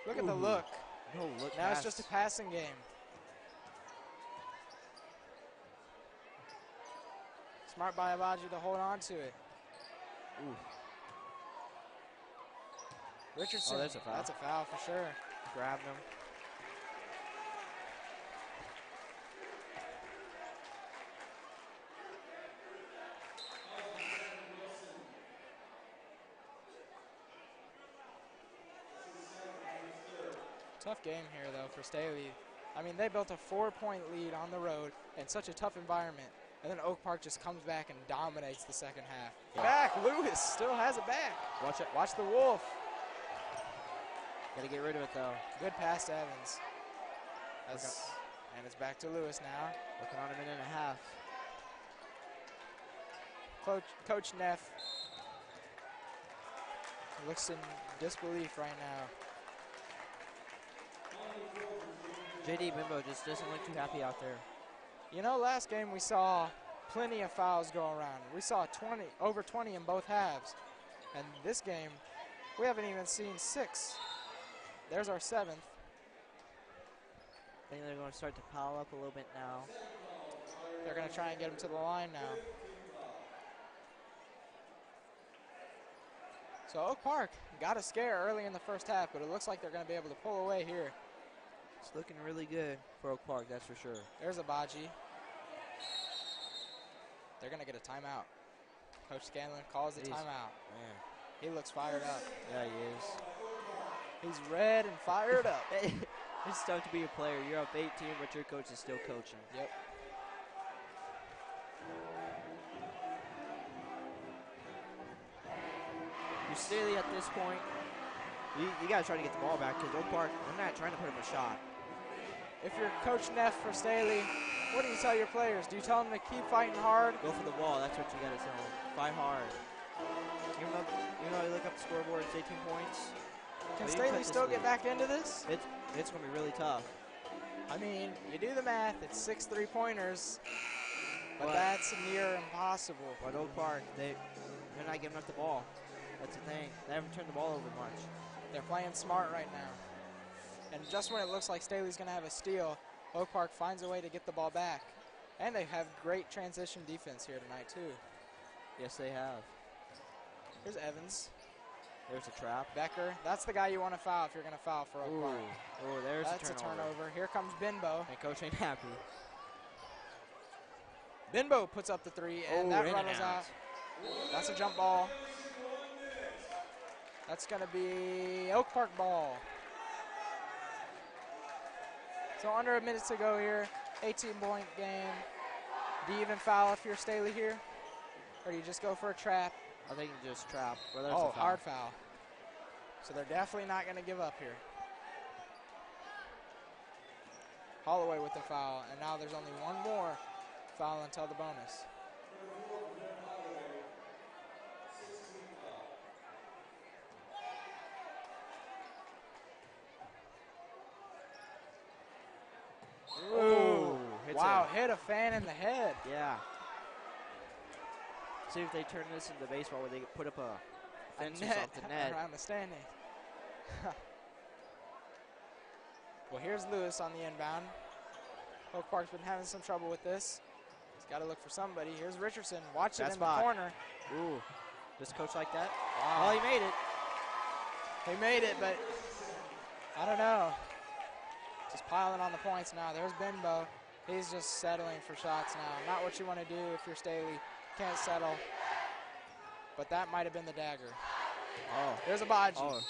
[SPEAKER 1] look at the look.
[SPEAKER 2] No look.
[SPEAKER 1] Now it's just a passing game. Smart by Abaji to hold on to it.
[SPEAKER 2] Ooh.
[SPEAKER 1] Richardson.
[SPEAKER 2] Oh, that's a foul.
[SPEAKER 1] That's a foul for sure.
[SPEAKER 2] Grabbed him.
[SPEAKER 1] Tough game here, though, for Staley. I mean, they built a 4-point lead on the road in such a tough environment, and then Oak Park just comes back and dominates the second half. Back, Lewis still has it back.
[SPEAKER 2] Watch it.
[SPEAKER 1] Watch the Wolf.
[SPEAKER 2] Gotta get rid of it, though.
[SPEAKER 1] Good pass to Evans. And it's back to Lewis now.
[SPEAKER 2] Working on a minute and a half.
[SPEAKER 1] Coach Neff looks in disbelief right now.
[SPEAKER 2] JD Bimbo just doesn't look too happy out there.
[SPEAKER 1] You know, last game we saw plenty of fouls go around. We saw over 20 in both halves. And this game, we haven't even seen 6. There's our 7th.
[SPEAKER 2] I think they're going to start to pile up a little bit now.
[SPEAKER 1] They're going to try and get him to the line now. So Oak Park got a scare early in the first half, but it looks like they're going to be able to pull away here.
[SPEAKER 2] It's looking really good for Oak Park, that's for sure.
[SPEAKER 1] There's Abaji. They're going to get a timeout. Coach Scanlon calls the timeout.
[SPEAKER 2] Man.
[SPEAKER 1] He looks fired up.
[SPEAKER 2] Yeah, he is.
[SPEAKER 1] He's red and fired up.
[SPEAKER 2] It's tough to be a player. You're up 18, but your coach is still coaching.
[SPEAKER 1] Yep.
[SPEAKER 2] You're Staley at this point. You got to try to get the ball back because Oak Park, they're not trying to put him a shot.
[SPEAKER 1] If you're Coach Neff for Staley, what do you tell your players? Do you tell them to keep fighting hard?
[SPEAKER 2] Go for the ball. That's what you got to tell them. Fight hard. Even though you look up the scoreboard, it's 18 points.
[SPEAKER 1] Can Staley still get back into this?
[SPEAKER 2] It's going to be really tough.
[SPEAKER 1] I mean, you do the math, it's 6 3-pointers, but that's near impossible.
[SPEAKER 2] But Oak Park, they're not giving up the ball. That's the thing. They haven't turned the ball over much.
[SPEAKER 1] They're playing smart right now. And just when it looks like Staley's going to have a steal, Oak Park finds a way to get the ball back. And they have great transition defense here tonight, too.
[SPEAKER 2] Yes, they have.
[SPEAKER 1] Here's Evans.
[SPEAKER 2] There's a trap.
[SPEAKER 1] Becker. That's the guy you want to foul if you're going to foul for Oak Park.
[SPEAKER 2] Oh, there's
[SPEAKER 1] That's a turnover. Here comes Binbo.
[SPEAKER 2] And Coach ain't happy.
[SPEAKER 1] Binbo puts up the 3, and that runs out. That's a jump ball. That's going to be Oak Park ball. So under a minute to go here, 18-point game. Do you even foul if you're Staley here? Or do you just go for a trap?
[SPEAKER 2] I think you just trap. Well, there's
[SPEAKER 1] oh,
[SPEAKER 2] a foul.
[SPEAKER 1] Hard foul. So they're definitely not going to give up here. Holloway with the foul, and now there's only one more foul until the bonus. Ooh, wow, hit a fan in the head.
[SPEAKER 2] Yeah. See if they turn this into baseball where they put up a fence or something. Net
[SPEAKER 1] around the standing. Well, here's Lewis on the inbound. Oak Park's been having some trouble with this. He's got to look for somebody. Here's Richardson. Watch it in the corner.
[SPEAKER 2] Ooh, does coach like that?
[SPEAKER 1] Wow.
[SPEAKER 2] Oh, he made it.
[SPEAKER 1] He made it, but I don't know. Just piling on the points now. There's Binbo. He's just settling for shots now. Not what you want to do if you're Staley. Can't settle. But that might have been the dagger.
[SPEAKER 2] Oh.
[SPEAKER 1] There's Abaji.
[SPEAKER 2] Oh.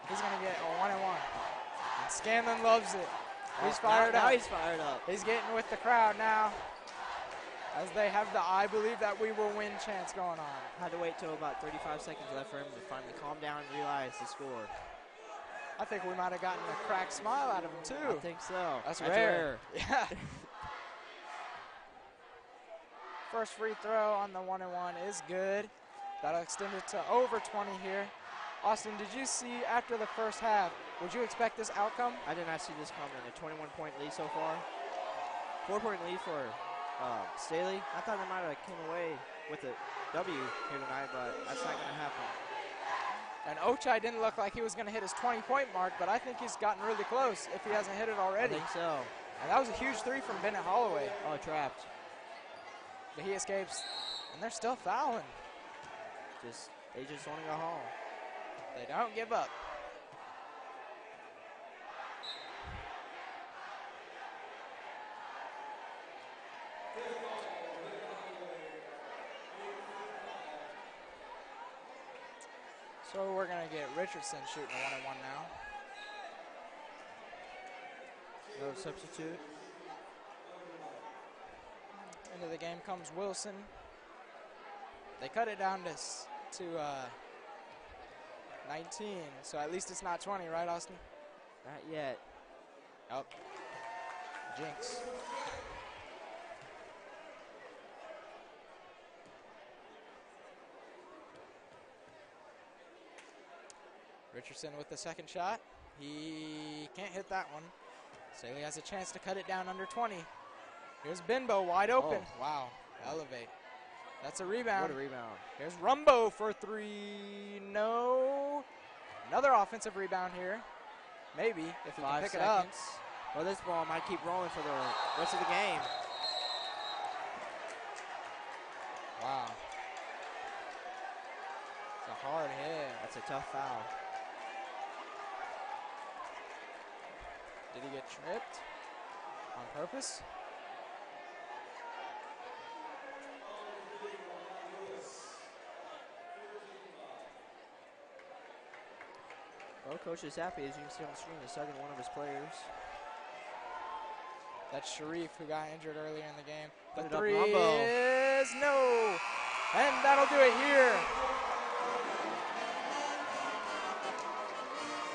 [SPEAKER 1] He's going to get a 1-and-1. And Scanlon loves it. He's
[SPEAKER 2] Oh,
[SPEAKER 1] fired up.
[SPEAKER 2] Now he's fired up.
[SPEAKER 1] He's getting with the crowd now. As they have the I believe that we will win chance going on.
[SPEAKER 2] Had to wait till about 35 seconds left for him to finally calm down and realize the score.
[SPEAKER 1] I think we might have gotten a cracked smile out of him, too.
[SPEAKER 2] I think so.
[SPEAKER 1] That's rare. Yeah. First free throw on the 1-and-1 is good. That'll extend it to over 20 here. Austin, did you see after the first half, would you expect this outcome?
[SPEAKER 2] I did not see this coming. A 21-point lead so far. 4-point lead for Staley. I thought they might have came away with a W here tonight, but that's not going to happen.
[SPEAKER 1] And Ochai didn't look like he was going to hit his 20-point mark, but I think he's gotten really close if he hasn't hit it already.
[SPEAKER 2] I think so.
[SPEAKER 1] And that was a huge three from Bennett Holloway.
[SPEAKER 2] Oh, trapped.
[SPEAKER 1] But he escapes, and they're still fouling.
[SPEAKER 2] They just want to go home.
[SPEAKER 1] They don't give up. So we're going to get Richardson shooting a one-on-one now.
[SPEAKER 2] No substitute.
[SPEAKER 1] Into the game comes Wilson. They cut it down to 19, so at least it's not 20, right, Austin?
[SPEAKER 2] Not yet.
[SPEAKER 1] Oh, jinx. Richardson with the second shot. He can't hit that one. Staley has a chance to cut it down under 20. Here's Benbow wide open.
[SPEAKER 2] Oh.
[SPEAKER 1] Wow, elevate. That's a rebound.
[SPEAKER 2] What a rebound.
[SPEAKER 1] Here's Rumbo for three. No. Another offensive rebound here. Maybe, if he can pick it up.
[SPEAKER 2] Well, this ball might keep rolling for the rest of the game.
[SPEAKER 1] Wow. It's a hard hit.
[SPEAKER 2] That's a tough foul.
[SPEAKER 1] Did he get tripped on purpose?
[SPEAKER 2] Well, coach is happy, as you can see on the screen, is sucking one of his players.
[SPEAKER 1] That's Sharif, who got injured earlier in the game.
[SPEAKER 2] Put it
[SPEAKER 1] The
[SPEAKER 2] up,
[SPEAKER 1] three
[SPEAKER 2] Rumbo.
[SPEAKER 1] is no. And that'll do it here.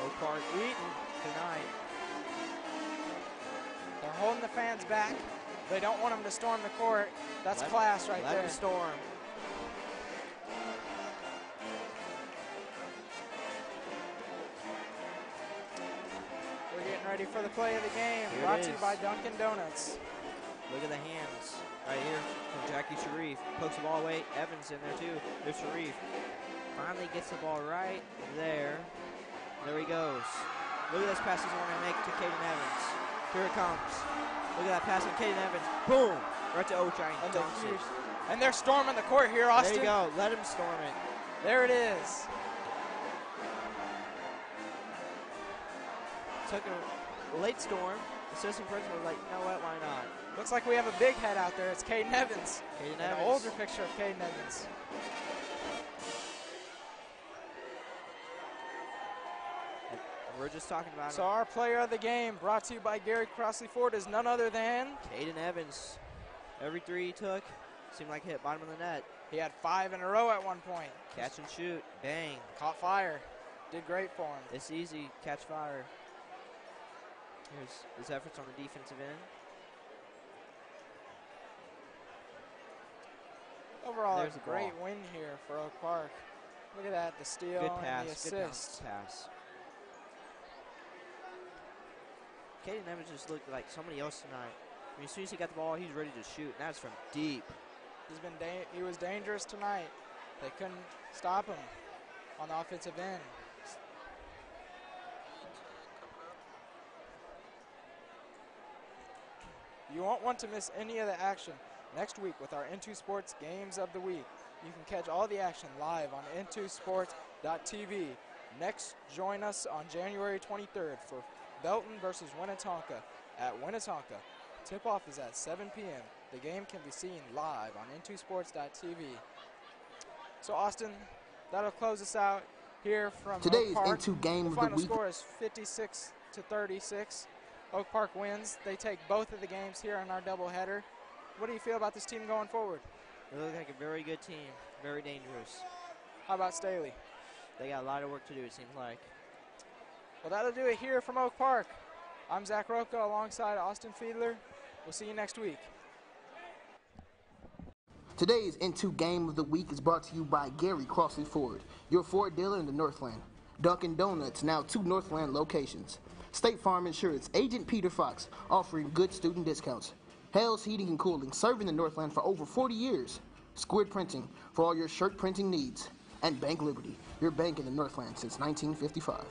[SPEAKER 2] Oak Park eating tonight.
[SPEAKER 1] They're holding the fans back. They don't want them to storm the court. That's class right
[SPEAKER 2] let
[SPEAKER 1] there.
[SPEAKER 2] them storm.
[SPEAKER 1] We're getting ready for the play of the game.
[SPEAKER 2] Here
[SPEAKER 1] Brought
[SPEAKER 2] it
[SPEAKER 1] to you
[SPEAKER 2] is.
[SPEAKER 1] by Dunkin' Donuts.
[SPEAKER 2] Look at the hands right here from Jackie Sharif. Pokes the ball away. Evans in there too. There's Sharif. Finally gets the ball right there. There he goes. Look at this pass he's going to make to Caden Evans. Here it comes. Look at that pass from Caden Evans. Boom! Right to Ochai and dunks it.
[SPEAKER 1] And they're storming the court here, Austin.
[SPEAKER 2] There you go. Let him storm it.
[SPEAKER 1] There it is.
[SPEAKER 2] Took a late storm. Assistant principal was like, you know what, why not?
[SPEAKER 1] Looks like we have a big head out there. It's Caden Evans.
[SPEAKER 2] Caden
[SPEAKER 1] An
[SPEAKER 2] Evans.
[SPEAKER 1] older picture of Caden Evans.
[SPEAKER 2] We're just talking about
[SPEAKER 1] So
[SPEAKER 2] him.
[SPEAKER 1] our player of the game, brought to you by Gary Crossley Ford, is none other than
[SPEAKER 2] Caden Evans. Every three he took seemed like it hit bottom of the net.
[SPEAKER 1] He had 5 in a row at one point.
[SPEAKER 2] Catch and shoot. Bang.
[SPEAKER 1] Caught fire. Did great for him.
[SPEAKER 2] It's easy. Catch fire. Here's his efforts on the defensive end.
[SPEAKER 1] Overall,
[SPEAKER 2] There's
[SPEAKER 1] a
[SPEAKER 2] the
[SPEAKER 1] great
[SPEAKER 2] ball.
[SPEAKER 1] win here for Oak Park. Look at that, the steal
[SPEAKER 2] Good
[SPEAKER 1] and
[SPEAKER 2] pass.
[SPEAKER 1] the
[SPEAKER 2] Good
[SPEAKER 1] assist.
[SPEAKER 2] pass. Caden Evans just looked like somebody else tonight. I mean, as soon as he got the ball, he's ready to shoot, and that's from deep.
[SPEAKER 1] He was dangerous tonight. They couldn't stop him on the offensive end. You won't want to miss any of the action next week with our N2 Sports Games of the Week. You can catch all the action live on n2sports.tv. Next, join us on January 23rd for Belton versus Winnetonka at Winnetonka. Tip-off is at 7 p.m. The game can be seen live on n2sports.tv. So Austin, that'll close us out here from
[SPEAKER 12] Today's
[SPEAKER 1] Oak Park.
[SPEAKER 12] N2 game
[SPEAKER 1] the
[SPEAKER 12] of the
[SPEAKER 1] final
[SPEAKER 12] week.
[SPEAKER 1] score is 56-36. Oak Park wins. They take both of the games here in our doubleheader. What do you feel about this team going forward?
[SPEAKER 2] They look like a very good team, very dangerous.
[SPEAKER 1] How about Staley?
[SPEAKER 2] They got a lot of work to do, it seems like.
[SPEAKER 1] Well, that'll do it here from Oak Park. I'm Zach Roca alongside Austin Fiedler. We'll see you next week.
[SPEAKER 12] Today's N2 game of the week is brought to you by Gary Crossley Ford, your Ford dealer in the Northland. Dunkin' Donuts, now 2 Northland locations. State Farm Insurance, Agent Peter Fox, offering good student discounts. Hales Heating and Cooling, serving the Northland for over 40 years. Squid Printing, for all your shirt printing needs. And Bank Liberty, your bank in the Northland since 1955.